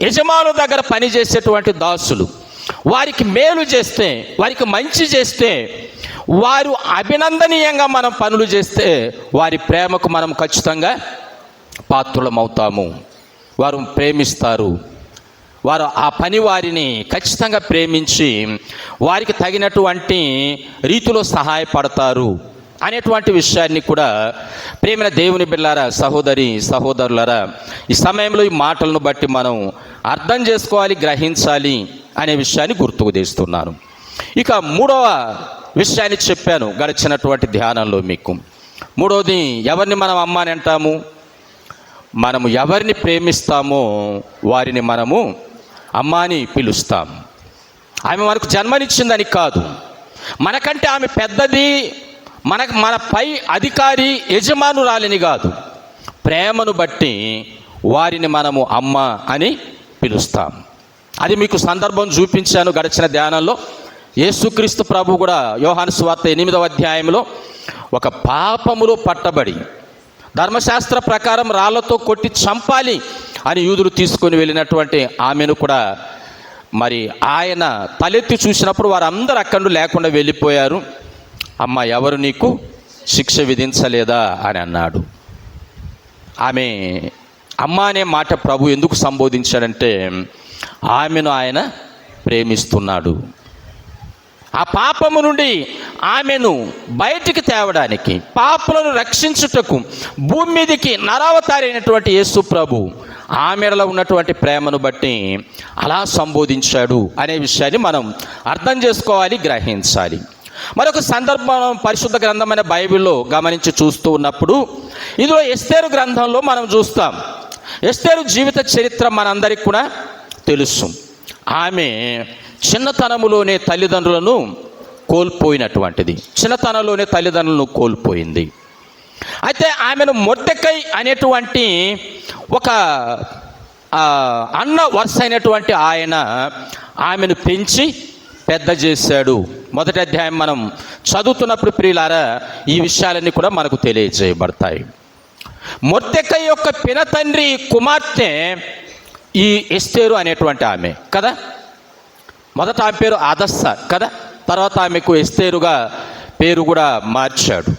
యజమానుల దగ్గర పనిచేసేటువంటి దాసులు వారికి మేలు చేస్తే, వారికి మంచి చేస్తే, వారు అభినందనీయంగా మనం పనులు చేస్తే వారి ప్రేమకు మనం ఖచ్చితంగా పాత్రులమవుతాము. వారు ప్రేమిస్తారు. వారు ఆ పని వారిని ఖచ్చితంగా ప్రేమించి వారికి తగినటువంటి రీతిలో సహాయపడతారు అనేటువంటి విషయాన్ని కూడా ప్రేమైన దేవుని బిడ్డలారా, సహోదరులారా, ఈ సమయంలో ఈ మాటలను బట్టి మనం అర్థం చేసుకోవాలి, గ్రహించాలి అనే విషయాన్ని గుర్తుకు తెస్తున్నాను. ఇక 3వ విషయాన్ని చెప్పాను గడిచినటువంటి ధ్యానంలో మీకు. 3వది, ఎవరిని మనం అమ్మ అని అంటాము? మనము ఎవరిని ప్రేమిస్తామో వారిని మనము అమ్మ అని పిలుస్తాం. ఆమె మనకు జన్మనిచ్చిందని కాదు, మనకంటే ఆమె పెద్దది, మన పై అధికారి, యజమానురాలిని కాదు. ప్రేమను బట్టి వారిని మనము అమ్మ అని పిలుస్తాం. అది మీకు సందర్భం చూపించాను గడిచిన ధ్యానంలో. యేసుక్రీస్తు ప్రభు కూడా యోహాను సువార్త 8వ అధ్యాయంలో ఒక పాపములో పట్టబడి ధర్మశాస్త్ర ప్రకారం రాళ్లతో కొట్టి చంపాలి అని యూదులు తీసుకొని వెళ్ళినటువంటి ఆమెను కూడా మరి ఆయన తలెత్తి చూసినప్పుడు వారందరూ అక్కడి లేకుండా వెళ్ళిపోయారు. అమ్మ, ఎవరు నీకు శిక్ష విధించలేదా అని అన్నాడు. ఆమె అమ్మ అనే మాట ప్రభు ఎందుకు సంబోధించాడంటే ఆమెను ఆయన ప్రేమిస్తున్నాడు. ఆ పాపము నుండి ఆమెను బయటికి తేవడానికి, పాపులను రక్షించుటకు భూమి మీదకి నరావతారైనటువంటి యేసు ప్రభు ఆమెలో ఉన్నటువంటి ప్రేమను బట్టి అలా సంబోధించాడు అనే విషయాన్ని మనం అర్థం చేసుకోవాలి, గ్రహించాలి. మరొక సందర్భం పరిశుద్ధ గ్రంథమైన బైబిల్లో గమనించి చూస్తూ ఉన్నప్పుడు ఇందులో ఎస్తేరు గ్రంథంలో మనం చూస్తాం. ఎస్తేరు జీవిత చరిత్ర మనందరికీ కూడా తెలుసు. ఆమె చిన్నతనములోనే తల్లిదండ్రులను కోల్పోయినటువంటిది. చిన్నతనంలోనే తల్లిదండ్రులను కోల్పోయింది. అయితే ఆమెను మొర్దెకై అనేటువంటి ఒక అన్న వరుస అయినటువంటి ఆయన ఆమెను పెంచి పెద్ద చేశాడు. మొదటి అధ్యాయం మనం చదువుతున్నప్పుడు ప్రియులారా ఈ విషయాలన్నీ కూడా మనకు తెలియజేయబడతాయి. మొర్దెకై యొక్క పినతండ్రి కుమార్తె ఈ ఎస్తేరు అనేటువంటి ఆమె కదా. మొదట ఆమె పేరు హదస్స కదా, తర్వాత ఆమెకు ఎస్తేరుగా పేరు కూడా మార్చాడు.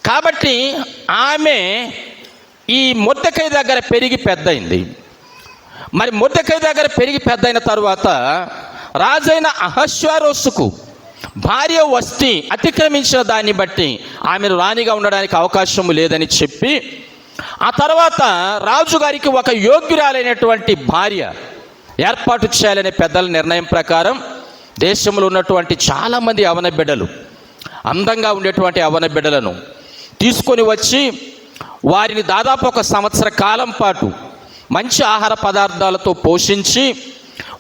కాబట్టి ఆమె ఈ మొర్దెకై దగ్గర పెరిగి పెద్దయింది. మరి మొర్దెకై దగ్గర పెరిగి పెద్దయిన తర్వాత రాజైన అహష్వేరోషుకు భార్య వస్తి అతిక్రమించిన దాన్ని బట్టి ఆమెను రాణిగా ఉండడానికి అవకాశం లేదని చెప్పి, ఆ తర్వాత రాజుగారికి ఒక యోగ్యురాలైనటువంటి భార్య ఏర్పాటు చేయాలనే పెద్దల నిర్ణయం ప్రకారం దేశంలో ఉన్నటువంటి చాలామంది యవ్వన బిడ్డలు, అందంగా ఉండేటువంటి యవ్వన బిడ్డలను తీసుకొని వచ్చి వారిని దాదాపు 1 సంవత్సర కాలం పాటు మంచి ఆహార పదార్థాలతో పోషించి,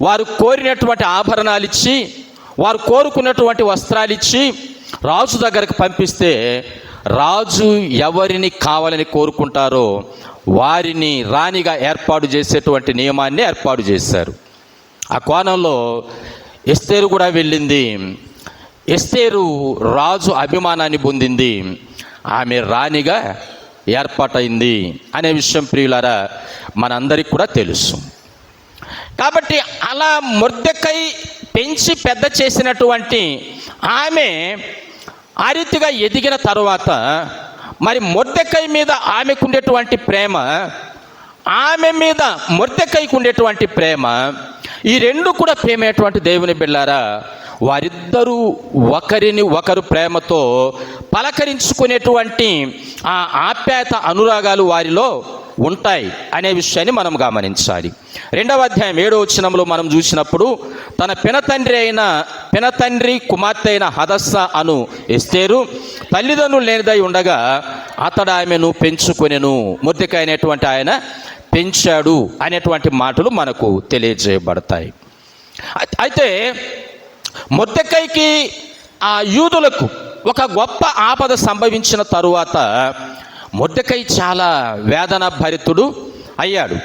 వారు కోరినటువంటి ఆభరణాలు ఇచ్చి, వారు కోరుకున్నటువంటి వస్త్రాలు ఇచ్చి రాజు దగ్గరకు పంపిస్తే, రాజు ఎవరిని కావాలని కోరుకుంటారో వారిని రాణిగా ఏర్పాటు చేసేటువంటి నియమాన్ని ఏర్పాటు చేశారు. ఆ కోణంలో ఎస్తేరు కూడా వెళ్ళింది. ఎస్తేరు రాజు అభిమానాన్ని పొందింది, ఆమె రాణిగా ఏర్పాటైంది అనే విషయం ప్రియులారా మనందరికీ కూడా తెలుసు. కాబట్టి అలా మొర్దెకై పెంచి పెద్ద చేసినటువంటి ఆమె ఆ రీతిగా ఎదిగిన తరువాత మరి మొర్దెకై మీద ఆమెకు ఉండేటువంటి ప్రేమ, ఆమె మీద మొర్దెకైకు ఉండేటువంటి ప్రేమ, ఈ రెండు కూడా ప్రేమేటువంటి దేవుని బిడ్డలారా వారిద్దరూ ఒకరిని ఒకరు ప్రేమతో పలకరించుకునేటువంటి ఆ ఆప్యాయత అనురాగాలు వారిలో ఉంటాయి అనే విషయాన్ని మనం గమనించాలి. 2వ అధ్యాయం 7వ వచనంలో మనం చూసినప్పుడు తన పినతండ్రి కుమార్తె అయిన హదస్స అను ఎస్తేరు తల్లిదండ్రులు లేనిదై ఉండగా అతడు ఆమెను పెంచుకొనెను. మొర్దెకై అనేటువంటి ఆయన పెంచాడు అనేటువంటి మాటలు మనకు తెలియజేయబడతాయి. అయితే మొర్దెకైకి ఆ యూదులకు ఒక గొప్ప ఆపద సంభవించిన తరువాత మొర్దెకై చాలా వేదన భరితుడు అయ్యాడు.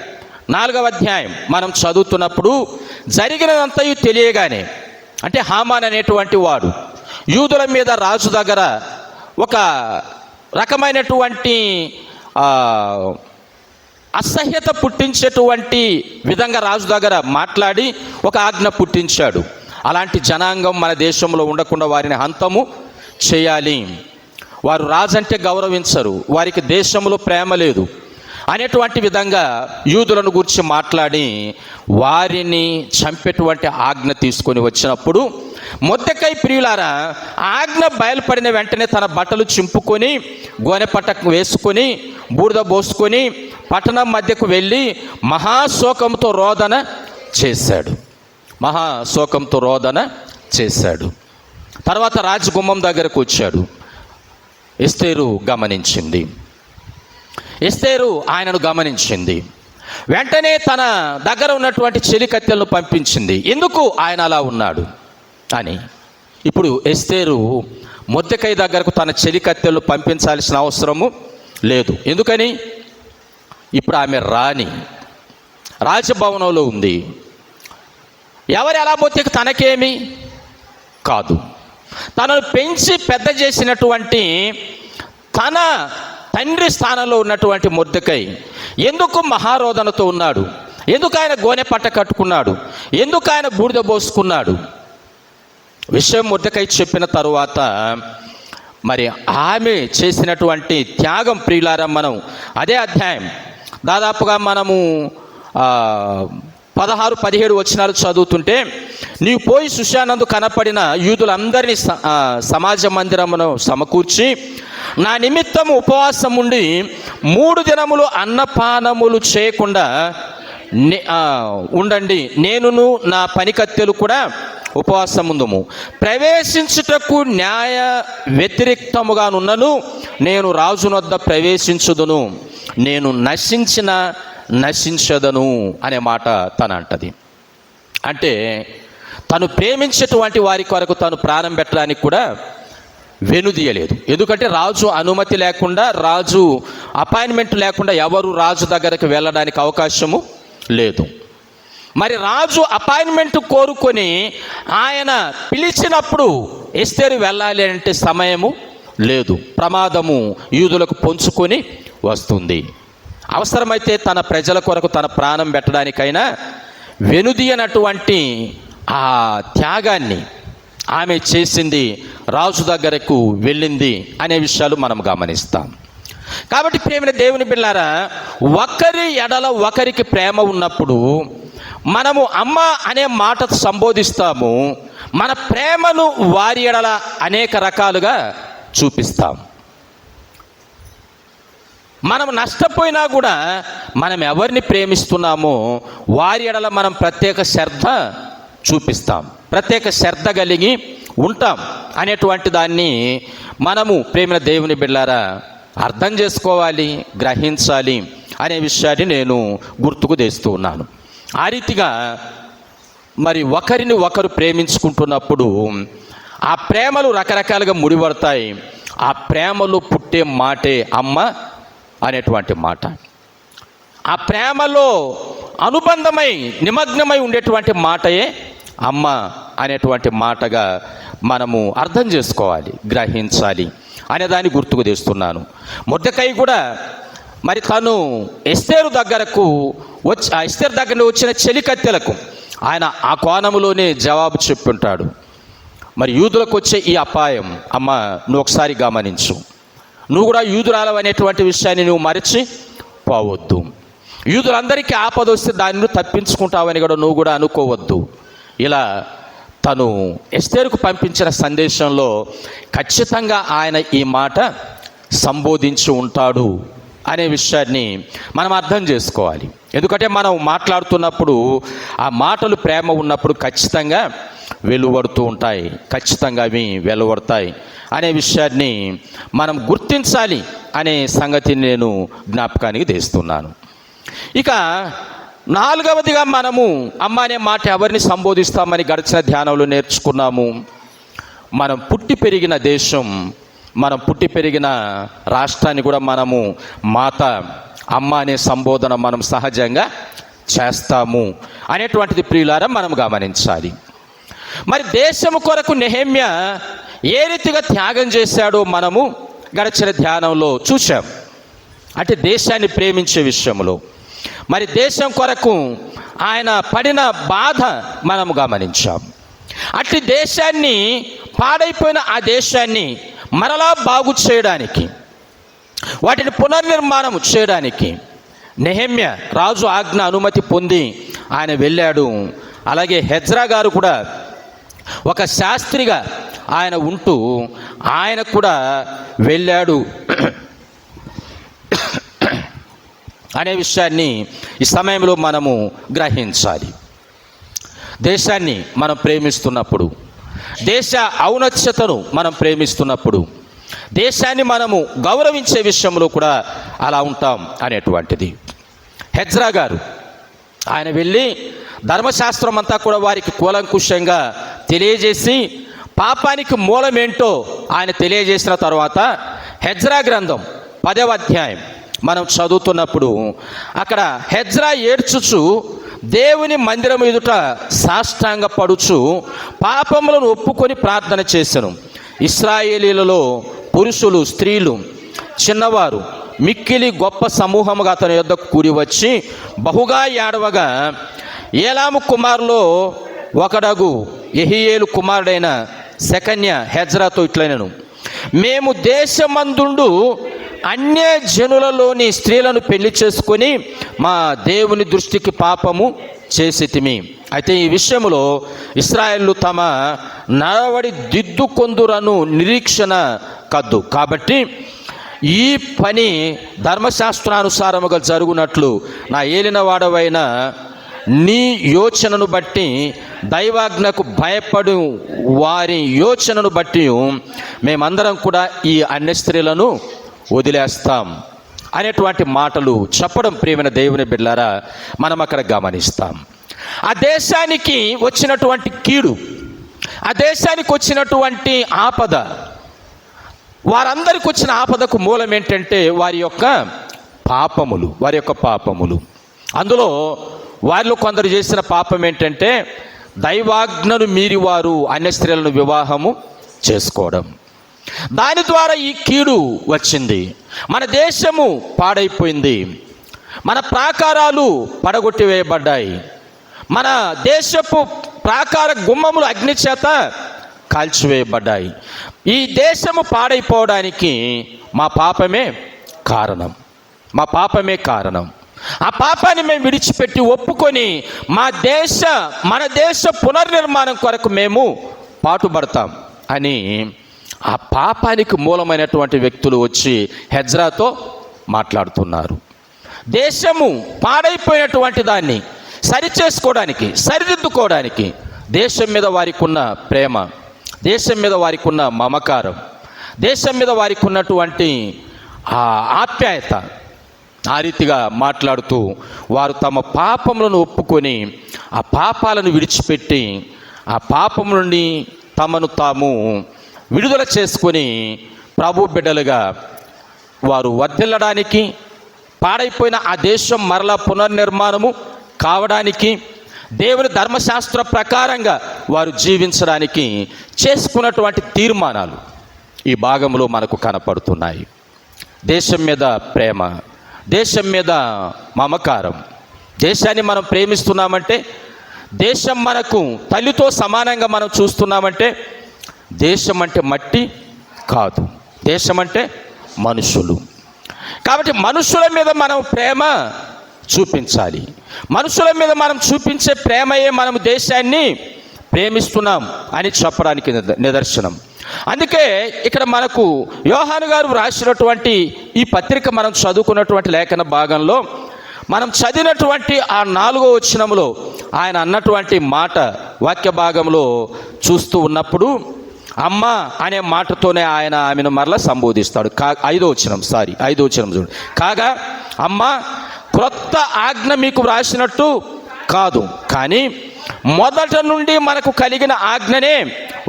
4వ అధ్యాయం మనం చదువుతున్నప్పుడు జరిగినదంతయు తెలియగానే, అంటే హామాన్ అనేటువంటి వాడు యూదుల మీద రాజు దగ్గర ఒక రకమైనటువంటి అసహ్యత పుట్టించేటువంటి విధంగా రాజు దగ్గర మాట్లాడి ఒక ఆజ్ఞ పుట్టించాడు. అలాంటి జనాంగం మన దేశంలో ఉండకుండా వారిని హంతము చేయాలి, వారు రాజు అంటే గౌరవించరు, వారికి దేశంలో ప్రేమ లేదు అనేటువంటి విధంగా యూదులను గురించి మాట్లాడి వారిని చంపేటువంటి ఆజ్ఞ తీసుకొని వచ్చినప్పుడు మొర్దెకై ప్రియులారా ఆజ్ఞ బయలుపడిన వెంటనే తన బట్టలు చింపుకొని గోనెపట్ట వేసుకొని బూడిద పోసుకొని పట్టణం మధ్యకు వెళ్ళి మహాశోకంతో రోదన చేశాడు. తర్వాత రాజగుమ్మం దగ్గరకు వచ్చాడు. ఎస్తేరు ఆయనను గమనించింది. వెంటనే తన దగ్గర ఉన్నటువంటి చెలికత్తెలను పంపించింది, ఎందుకు ఆయన అలా ఉన్నాడు అని. ఇప్పుడు ఎస్తేరు మొర్దెకై దగ్గరకు తన చెలికత్తెలను పంపించాల్సిన అవసరము లేదు. ఎందుకని? ఇప్పుడు ఆమె రాణి, రాజభవనంలో ఉంది. ఎవరు ఎలా పోతే తనకేమి కాదు. తనను పెంచి పెద్ద చేసినటువంటి తన తండ్రి స్థానంలో ఉన్నటువంటి మొర్దెకై ఎందుకు మహారోదనతో ఉన్నాడు? ఎందుకు ఆయన గోనె పట్ట కట్టుకున్నాడు? ఎందుకు ఆయన బూడిద పోసుకున్నాడు? విషయం మొర్దెకై చెప్పిన తరువాత మరి ఆమె చేసినటువంటి త్యాగం ప్రియులారా మనం అదే అధ్యాయం దాదాపుగా మనము 16-17 వచనాలు చదువుతుంటే, నీవు పోయి సుషానందు కనపడిన యూదులందరినీ సమాజ మందిరమును సమకూర్చి నా నిమిత్తము ఉపవాసం ఉండి 3 దినములు అన్నపానములు చేయకుండా ఉండండి, నేనును నా పనికత్తెలు కూడా ఉపవాసం ఉందుము. ప్రవేశించుటకు న్యాయ వ్యతిరేక్తముగానున్నను నేను రాజునొద్ద ప్రవేశించుదును, నేను నశించదను అనే మాట తన అంటది. అంటే తను ప్రేమించేటువంటి వారి కొరకు తను ప్రాణం పెట్టడానికి కూడా వెనుదీయలేదు. ఎందుకంటే రాజు అనుమతి లేకుండా, రాజు అపాయింట్మెంట్ లేకుండా ఎవరు రాజు దగ్గరకు వెళ్ళడానికి అవకాశము లేదు. మరి రాజు అపాయింట్మెంట్ కోరుకొని ఆయన పిలిచినప్పుడు ఎస్తేరు వెళ్ళాలి అంటే సమయము లేదు, ప్రమాదము యూదులకు పొంచుకొని వస్తుంది. అవసరమైతే తన ప్రజల కొరకు తన ప్రాణం పెట్టడానికైనా వెనుదీయనటువంటి ఆ త్యాగాన్ని ఆమె చేసింది, రాజు దగ్గరకు వెళ్ళింది అనే విషయాలు మనం గమనిస్తాం. కాబట్టి ప్రేమైన దేవుని బిడ్డలారా, ఒకరి ఎడల ఒకరికి ప్రేమ ఉన్నప్పుడు మనము అమ్మ అనే మాట సంబోధిస్తాము. మన ప్రేమను వారి ఎడల అనేక రకాలుగా చూపిస్తాం. మనం నష్టపోయినా కూడా మనం ఎవరిని ప్రేమిస్తున్నామో వారి ఎడల మనం ప్రత్యేక శ్రద్ధ చూపిస్తాం, ప్రత్యేక శ్రద్ధ కలిగి ఉంటాం అనేటువంటి దాన్ని మనము ప్రేమైన దేవుని బిడ్డలారా అర్థం చేసుకోవాలి, గ్రహించాలి అనే విషయాన్ని నేను గుర్తుకు తెస్తూ ఉన్నాను. ఆ రీతిగా మరి ఒకరిని ఒకరు ప్రేమించుకుంటున్నప్పుడు ఆ ప్రేమలు రకరకాలుగా ముడిపడతాయి. ఆ ప్రేమలు పుట్టే మాటే అమ్మ అనేటువంటి మాట. ఆ ప్రేమలో అనుబంధమై నిమగ్నమై ఉండేటువంటి మాటయే అమ్మ అనేటువంటి మాటగా మనము అర్థం చేసుకోవాలి, గ్రహించాలి అనేదాన్ని గుర్తుకు తెస్తున్నాను. మొర్దెకై కూడా మరి తను ఎస్తేరు దగ్గరకు వచ్చి, ఆ ఎస్తేరు దగ్గర వచ్చిన చెలికత్తెలకు ఆయన ఆ కోణములోనే జవాబు చెప్పుంటాడు. మరి యూదులకు వచ్చే ఈ అపాయం, అమ్మ నువ్వు ఒకసారి గమనించు, నువ్వు కూడా యూదురాలు అనేటువంటి విషయాన్ని నువ్వు మరచి పోవద్దు. యూదులందరికీ ఆపద వస్తే దాన్ని తప్పించుకుంటావని కూడా నువ్వు కూడా అనుకోవద్దు. ఇలా తను ఎస్తేరుకు పంపించిన సందేశంలో ఖచ్చితంగా ఆయన ఈ మాట సంబోధించి ఉంటాడు అనే విషయాన్ని మనం అర్థం చేసుకోవాలి. ఎందుకంటే మనం మాట్లాడుతున్నప్పుడు ఆ మాటలు ప్రేమ ఉన్నప్పుడు ఖచ్చితంగా వెలువడుతూ ఉంటాయి, ఖచ్చితంగా అవి వెలువడతాయి అనే విషయాన్ని మనం గుర్తించాలి అనే సంగతిని నేను జ్ఞాపకానికి తెస్తున్నాను. ఇక నాలుగవదిగా మనము అమ్మ అనే మాట ఎవరిని సంబోధిస్తామని గడిచిన ధ్యానంలో నేర్చుకున్నాము. మనం పుట్టి పెరిగిన దేశం, మనం పుట్టి పెరిగిన రాష్ట్రాన్ని కూడా మనము మాత, అమ్మ అనే సంబోధన మనం సహజంగా చేస్తాము అనేటువంటిది ప్రియులారా మనం గమనించాలి. మరి దేశము కొరకు నెహెమ్యా ఏ రీతిగా త్యాగం చేశాడో మనము గడిచిన ధ్యానంలో చూశాం. అంటే దేశాన్ని ప్రేమించే విషయంలో మరి దేశం కొరకు ఆయన పడిన బాధ మనము గమనించాం. అట్టి దేశాన్ని, పాడైపోయిన ఆ దేశాన్ని మరలా బాగు చేయడానికి, వాటిని పునర్నిర్మాణం చేయడానికి నెహెమ్యా రాజు ఆజ్ఞ అనుమతి పొంది ఆయన వెళ్ళాడు. అలాగే హెజ్రా గారు కూడా ఒక శాస్త్రిగా ఆయన ఉంటూ ఆయన కూడా వెళ్ళాడు అనే విషయాన్ని ఈ సమయంలో మనము గ్రహించాలి. దేశాన్ని మనం ప్రేమిస్తున్నప్పుడు, దేశ ఔన్నత్యతను మనం ప్రేమిస్తున్నప్పుడు, దేశాన్ని మనము గౌరవించే విషయంలో కూడా అలా ఉంటాం అనేటువంటిది. హెజ్రా గారు ఆయన వెళ్ళి ధర్మశాస్త్రం అంతా కూడా వారికి కూలంకుషంగా తెలియజేసి పాపానికి మూలమేంటో ఆయన తెలియజేసిన తర్వాత హెజ్రా గ్రంథం 10వ అధ్యాయం మనం చదువుతున్నప్పుడు అక్కడ హెజ్రా ఏడ్చుచు దేవుని మందిరం ఎదుట సాష్టాంగ పడుచు పాపములను ఒప్పుకొని ప్రార్థన చేసెను. ఇశ్రాయేలీలలో పురుషులు, స్త్రీలు, చిన్నవారు మిక్కిలి గొప్ప సమూహముగా అతని యొద్దకు కూడి వచ్చి బహుగా ఏడవగా, ఏలాము కుమారులో ఒకడగు యెహీయేలు కుమారుడైన శకన్య హెజ్రాతో ఇట్లనెను, మేము దేశమందుండు అన్య జనులలోని స్త్రీలను పెళ్లి చేసుకొని మా దేవుని దృష్టికి పాపము చేసితిమి. అయితే ఈ విషయంలో ఇశ్రాయేలు తమ నడవడి దిద్దుకొందురను నిరీక్షణ కద్దు. కాబట్టి ఈ పని ధర్మశాస్త్రానుసారముగా జరుగునట్లు నా ఏలినవాడవైన నీ యోచనను బట్టి, దైవాజ్ఞకు భయపడు వారి యోచనను బట్టి మేమందరం కూడా ఈ అన్య స్త్రీలను వదిలేస్తాం అనేటువంటి మాటలు చెప్పడం ప్రియమైన దేవుని బిడ్డలారా మనం అక్కడ గమనిస్తాం. ఆ దేశానికి వచ్చినటువంటి కీడు, ఆ దేశానికి వచ్చినటువంటి ఆపద, వారందరికి వచ్చిన ఆపదకు మూలం ఏంటంటే వారి యొక్క పాపములు. అందులో వారిలో కొందరు చేసిన పాపం ఏంటంటే దైవాజ్ఞను మీరి వారు అన్య స్త్రీలను వివాహము చేసుకోవడం. దాని ద్వారా ఈ కీడు వచ్చింది. మన దేశము పాడైపోయింది, మన ప్రాకారాలు పడగొట్టి వేయబడ్డాయి, మన దేశపు ప్రాకార గుమ్మములు అగ్ని చేత కాల్చివేయబడ్డాయి. ఈ దేశము పాడైపోవడానికి మా పాపమే కారణం. ఆ పాపాన్ని మేము విడిచిపెట్టి ఒప్పుకొని మన దేశ పునర్నిర్మాణం కొరకు మేము పాటుపడతాం అని ఆ పాపానికి మూలమైనటువంటి వ్యక్తులు వచ్చి హెజ్రాతో మాట్లాడుతున్నారు. దేశము పాడైపోయినటువంటి దాన్ని సరిచేసుకోవడానికి, సరిదిద్దుకోవడానికి దేశం మీద వారికి ఉన్న ప్రేమ, దేశం మీద వారికి ఉన్న మమకారం, దేశం మీద వారికి ఉన్నటువంటి ఆ ఆప్యాయత, ఆ రీతిగా మాట్లాడుతూ వారు తమ పాపములను ఒప్పుకొని ఆ పాపాలను విడిచిపెట్టి ఆ పాపం నుండి తమను తాము విడుదల చేసుకొని ప్రభు బిడ్డలుగా వారు వర్ధిల్లడానికి, పాడైపోయిన ఆ దేశం మరలా పునర్నిర్మాణము కావడానికి, దేవుని ధర్మశాస్త్ర ప్రకారంగా వారు జీవించడానికి చేసుకున్నటువంటి తీర్మానాలు ఈ భాగంలో మనకు కనపడుతున్నాయి. దేశం మీద ప్రేమ, దేశం మీద మమకారం. దేశాన్ని మనం ప్రేమిస్తున్నామంటే, దేశం మనకు తల్లితో సమానంగా మనం చూస్తున్నామంటే, దేశం అంటే మట్టి కాదు, దేశం అంటే మనుషులు. కాబట్టి మనుషుల మీద మనం ప్రేమ చూపించాలి. మనుషుల మీద మనం చూపించే ప్రేమయే మనం దేశాన్ని ప్రేమిస్తున్నాం అని చెప్పడానికి నిదర్శనం. అందుకే ఇక్కడ మనకు యోహాను గారు రాసినటువంటి ఈ పత్రిక మనం చదువుకున్నటువంటి లేఖన భాగంలో మనం చదివినటువంటి ఆ 4వ వచనంలో ఆయన అన్నటువంటి మాట వాక్య భాగంలో చూస్తూ ఉన్నప్పుడు అమ్మ అనే మాటతోనే ఆయన ఆమెను మరలా సంబోధిస్తాడు. 5వ వచనం చూడు. కాగా అమ్మ, క్రొత్త ఆజ్ఞ మీకు వ్రాసినట్టు కాదు, కానీ మొదట నుండి మనకు కలిగిన ఆజ్ఞనే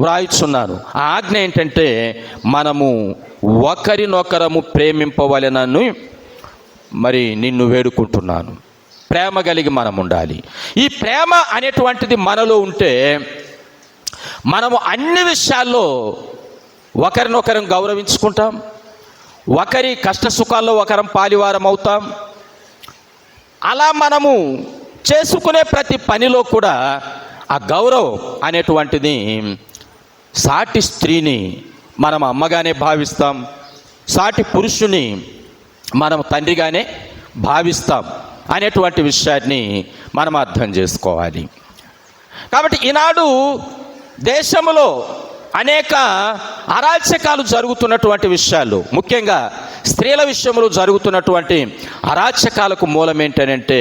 వ్రాయిచున్నాను. ఆ ఆజ్ఞ ఏంటంటే మనము ఒకరినొకరము ప్రేమింపవలెనని మరి నిన్ను వేడుకుంటున్నాను. ప్రేమ కలిగి మనం ఉండాలి. ఈ ప్రేమ అనేటువంటిది మనలో ఉంటే మనము అన్ని విషయాల్లో ఒకరినొకరం గౌరవించుకుంటాం, ఒకరి కష్ట సుఖాల్లో ఒకరం పాలివారం అవుతాం. అలా మనము చేసుకునే ప్రతి పనిలో కూడా ఆ గౌరవం అనేటువంటిది సాటి స్త్రీని మనం అమ్మగానే భావిస్తాం, సాటి పురుషుని మనం తండ్రిగానే భావిస్తాం అనేటువంటి విషయాన్ని మనం అర్థం చేసుకోవాలి. కాబట్టి ఈనాడు దేశంలో అనేక అరాచకాలు జరుగుతున్నటువంటి విషయాలు, ముఖ్యంగా స్త్రీల విషయంలో జరుగుతున్నటువంటి అరాచకాలకు మూలం ఏంటంటే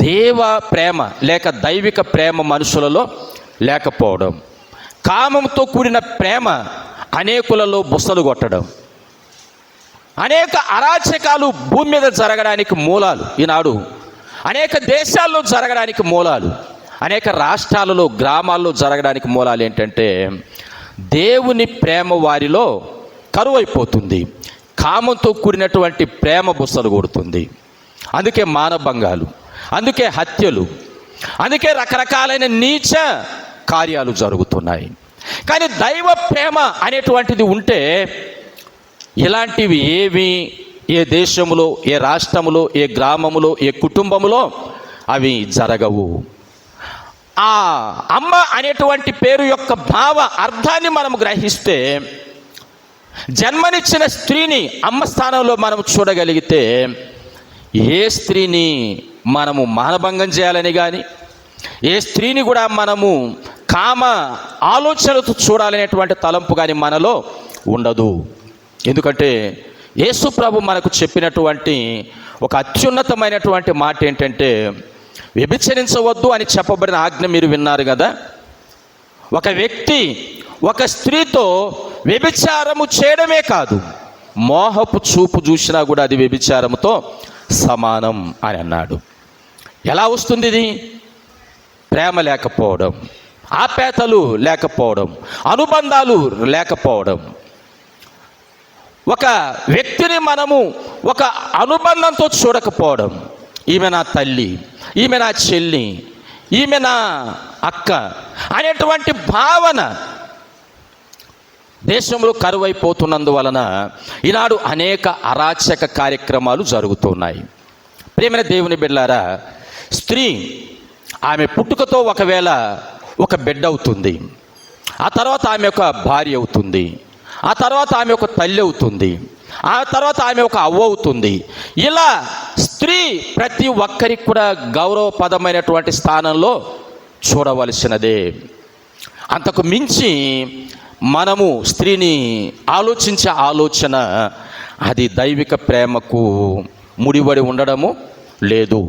దేవ ప్రేమ లేక దైవిక ప్రేమ మనుషులలో లేకపోవడం, కామంతో కూడిన ప్రేమ అనేకులలో బుసలు కొట్టడం. అనేక అరాచకాలు భూమి మీద జరగడానికి మూలాలు, ఈనాడు అనేక దేశాల్లో జరగడానికి మూలాలు, అనేక రాష్ట్రాలలో గ్రామాల్లో జరగడానికి మూలాలు ఏంటంటే దేవుని ప్రేమ వారిలో కరువైపోతుంది, కామంతో కూడినటువంటి ప్రేమ బుసలు కొడుతుంది. అందుకే మానభంగాలు, అందుకే హత్యలు, అందుకే రకరకాలైన నీచ కార్యాలు జరుగుతున్నాయి. కానీ దైవ ప్రేమ అనేటువంటిది ఉంటే ఇలాంటివి ఏవి ఏ దేశంలో, ఏ రాష్ట్రంలో, ఏ గ్రామంలో, ఏ కుటుంబంలో అవి జరగవు. ఆ అమ్మ అనేటువంటి పేరు యొక్క భావ అర్థాన్ని మనం గ్రహిస్తే, జన్మనిచ్చిన స్త్రీని అమ్మ స్థానంలో మనం చూడగలిగితే, ఏ స్త్రీని మనము మానభంగం చేయాలని కానీ, ఏ స్త్రీని కూడా మనము కామ ఆలోచనలతో చూడాలనేటువంటి తలంపు కానీ మనలో ఉండదు. ఎందుకంటే యేసు ప్రభు మనకు చెప్పినటువంటి ఒక అత్యున్నతమైనటువంటి మాట ఏంటంటే, వ్యభిచరించవద్దు అని చెప్పబడిన ఆజ్ఞ మీరు విన్నారు కదా. ఒక వ్యక్తి ఒక స్త్రీతో వ్యభిచారము చేయడమే కాదు, మోహపు చూపు చూసినా కూడా అది వ్యభిచారముతో సమానం అని అన్నాడు. ఎలా వస్తుంది ఇది? ప్రేమ లేకపోవడం, ఆప్యాయతలు లేకపోవడం, అనుబంధాలు లేకపోవడం. ఒక వ్యక్తిని మనము ఒక అనుబంధంతో చూడకపోవడం, ఈమె నా తల్లి, ఈమె నా చెల్లి, ఈమె నా అక్క అనేటువంటి భావన దేశంలో కరువైపోతున్నందువలన ఈనాడు అనేక అరాచక కార్యక్రమాలు జరుగుతున్నాయి. ప్రియమైన దేవుని బిడ్డలారా, స్త్రీ ఆమె పుట్టుకతో ఒకవేళ ఒక బిడ్డ అవుతుంది, ఆ తర్వాత ఆమె ఒక భార్య అవుతుంది, ఆ తర్వాత ఆమె ఒక తల్లి అవుతుంది, ఆ తర్వాత ఆమె ఒక అవ్వ అవుతుంది. ఇలా స్త్రీ ప్రతి ఒక్కరికి కూడా గౌరవపదమైనటువంటి స్థానంలో చూడవలసినదే. అంతకు మించి మనము స్త్రీని ఆలోచించే ఆలోచన అది దైవిక ప్రేమకు ముడిపడి ఉండడము లేదు,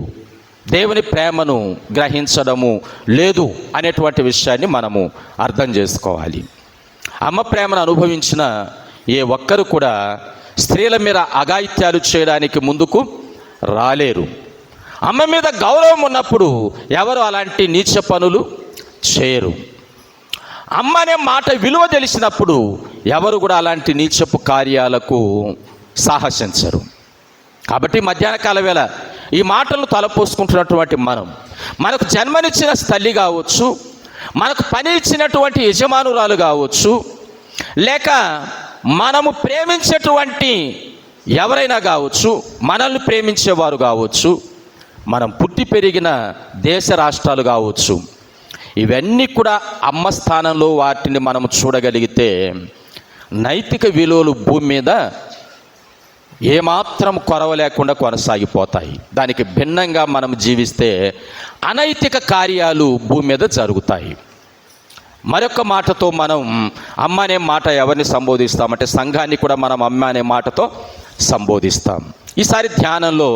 దేవుని ప్రేమను గ్రహించడము లేదు అనేటువంటి విషయాన్ని మనము అర్థం చేసుకోవాలి. అమ్మ ప్రేమను అనుభవించిన ఏ ఒక్కరు కూడా స్త్రీల మీద అఘాయిత్యాలు చేయడానికి ముందుకు రాలేరు. అమ్మ మీద గౌరవం ఉన్నప్పుడు ఎవరు అలాంటి నీచ పనులు చేయరు. అమ్మ అనే మాట విలువ తెలిసినప్పుడు ఎవరు కూడా అలాంటి నీచపు కార్యాలకు సాహసించరు. కాబట్టి మధ్యాహ్న కాల వేళ ఈ మాటలను తలపోసుకుంటున్నటువంటి మనకు జన్మనిచ్చిన తల్లి కావచ్చు, మనకు పని ఇచ్చినటువంటి యజమానురాలు కావచ్చు, లేక మనము ప్రేమించేటువంటి ఎవరైనా కావచ్చు, మనల్ని ప్రేమించేవారు కావచ్చు, మనం పుట్టి పెరిగిన దేశ రాష్ట్రాలు కావచ్చు, ఇవన్నీ కూడా అమ్మ స్థానంలో వాటిని మనం చూడగలిగితే నైతిక విలువలు భూమి మీద ఏమాత్రం కొరవ లేకుండా కొనసాగిపోతాయి. దానికి భిన్నంగా మనం జీవిస్తే అనైతిక కార్యాలు భూమి మీద జరుగుతాయి. మరొక మాటతో మనం అమ్మ అనే మాట ఎవరిని సంబోధిస్తామంటే సంఘాన్ని కూడా మనం అమ్మ అనే మాటతో సంబోధిస్తాం. ఈసారి ధ్యానంలో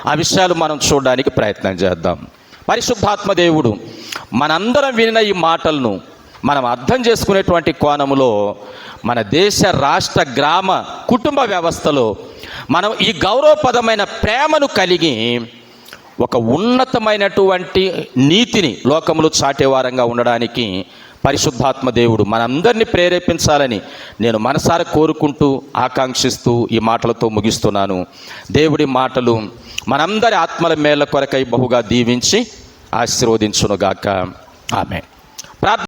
ఆ విషయాలు మనం చూడడానికి ప్రయత్నం చేద్దాం. పరిశుద్ధాత్మ దేవుడు మనందరం వినిన ఈ మాటలను మనం అర్థం చేసుకునేటువంటి కోణంలో మన దేశ రాష్ట్ర గ్రామ కుటుంబ వ్యవస్థలో మనం ఈ గౌరవపదమైన ప్రేమను కలిగి ఒక ఉన్నతమైనటువంటి నీతిని లోకములు చాటేవారంగా ఉండడానికి పరిశుద్ధాత్మ దేవుడు మనందరినీ ప్రేరేపించాలని నేను మనసారా కోరుకుంటూ ఆకాంక్షిస్తూ ఈ మాటలతో ముగిస్తున్నాను. దేవుడి మాటలు మనందరి ఆత్మల మేళ్ల కొరకై బహుగా దీవించి ఆశీర్వదించునుగాక. ఆమేన్.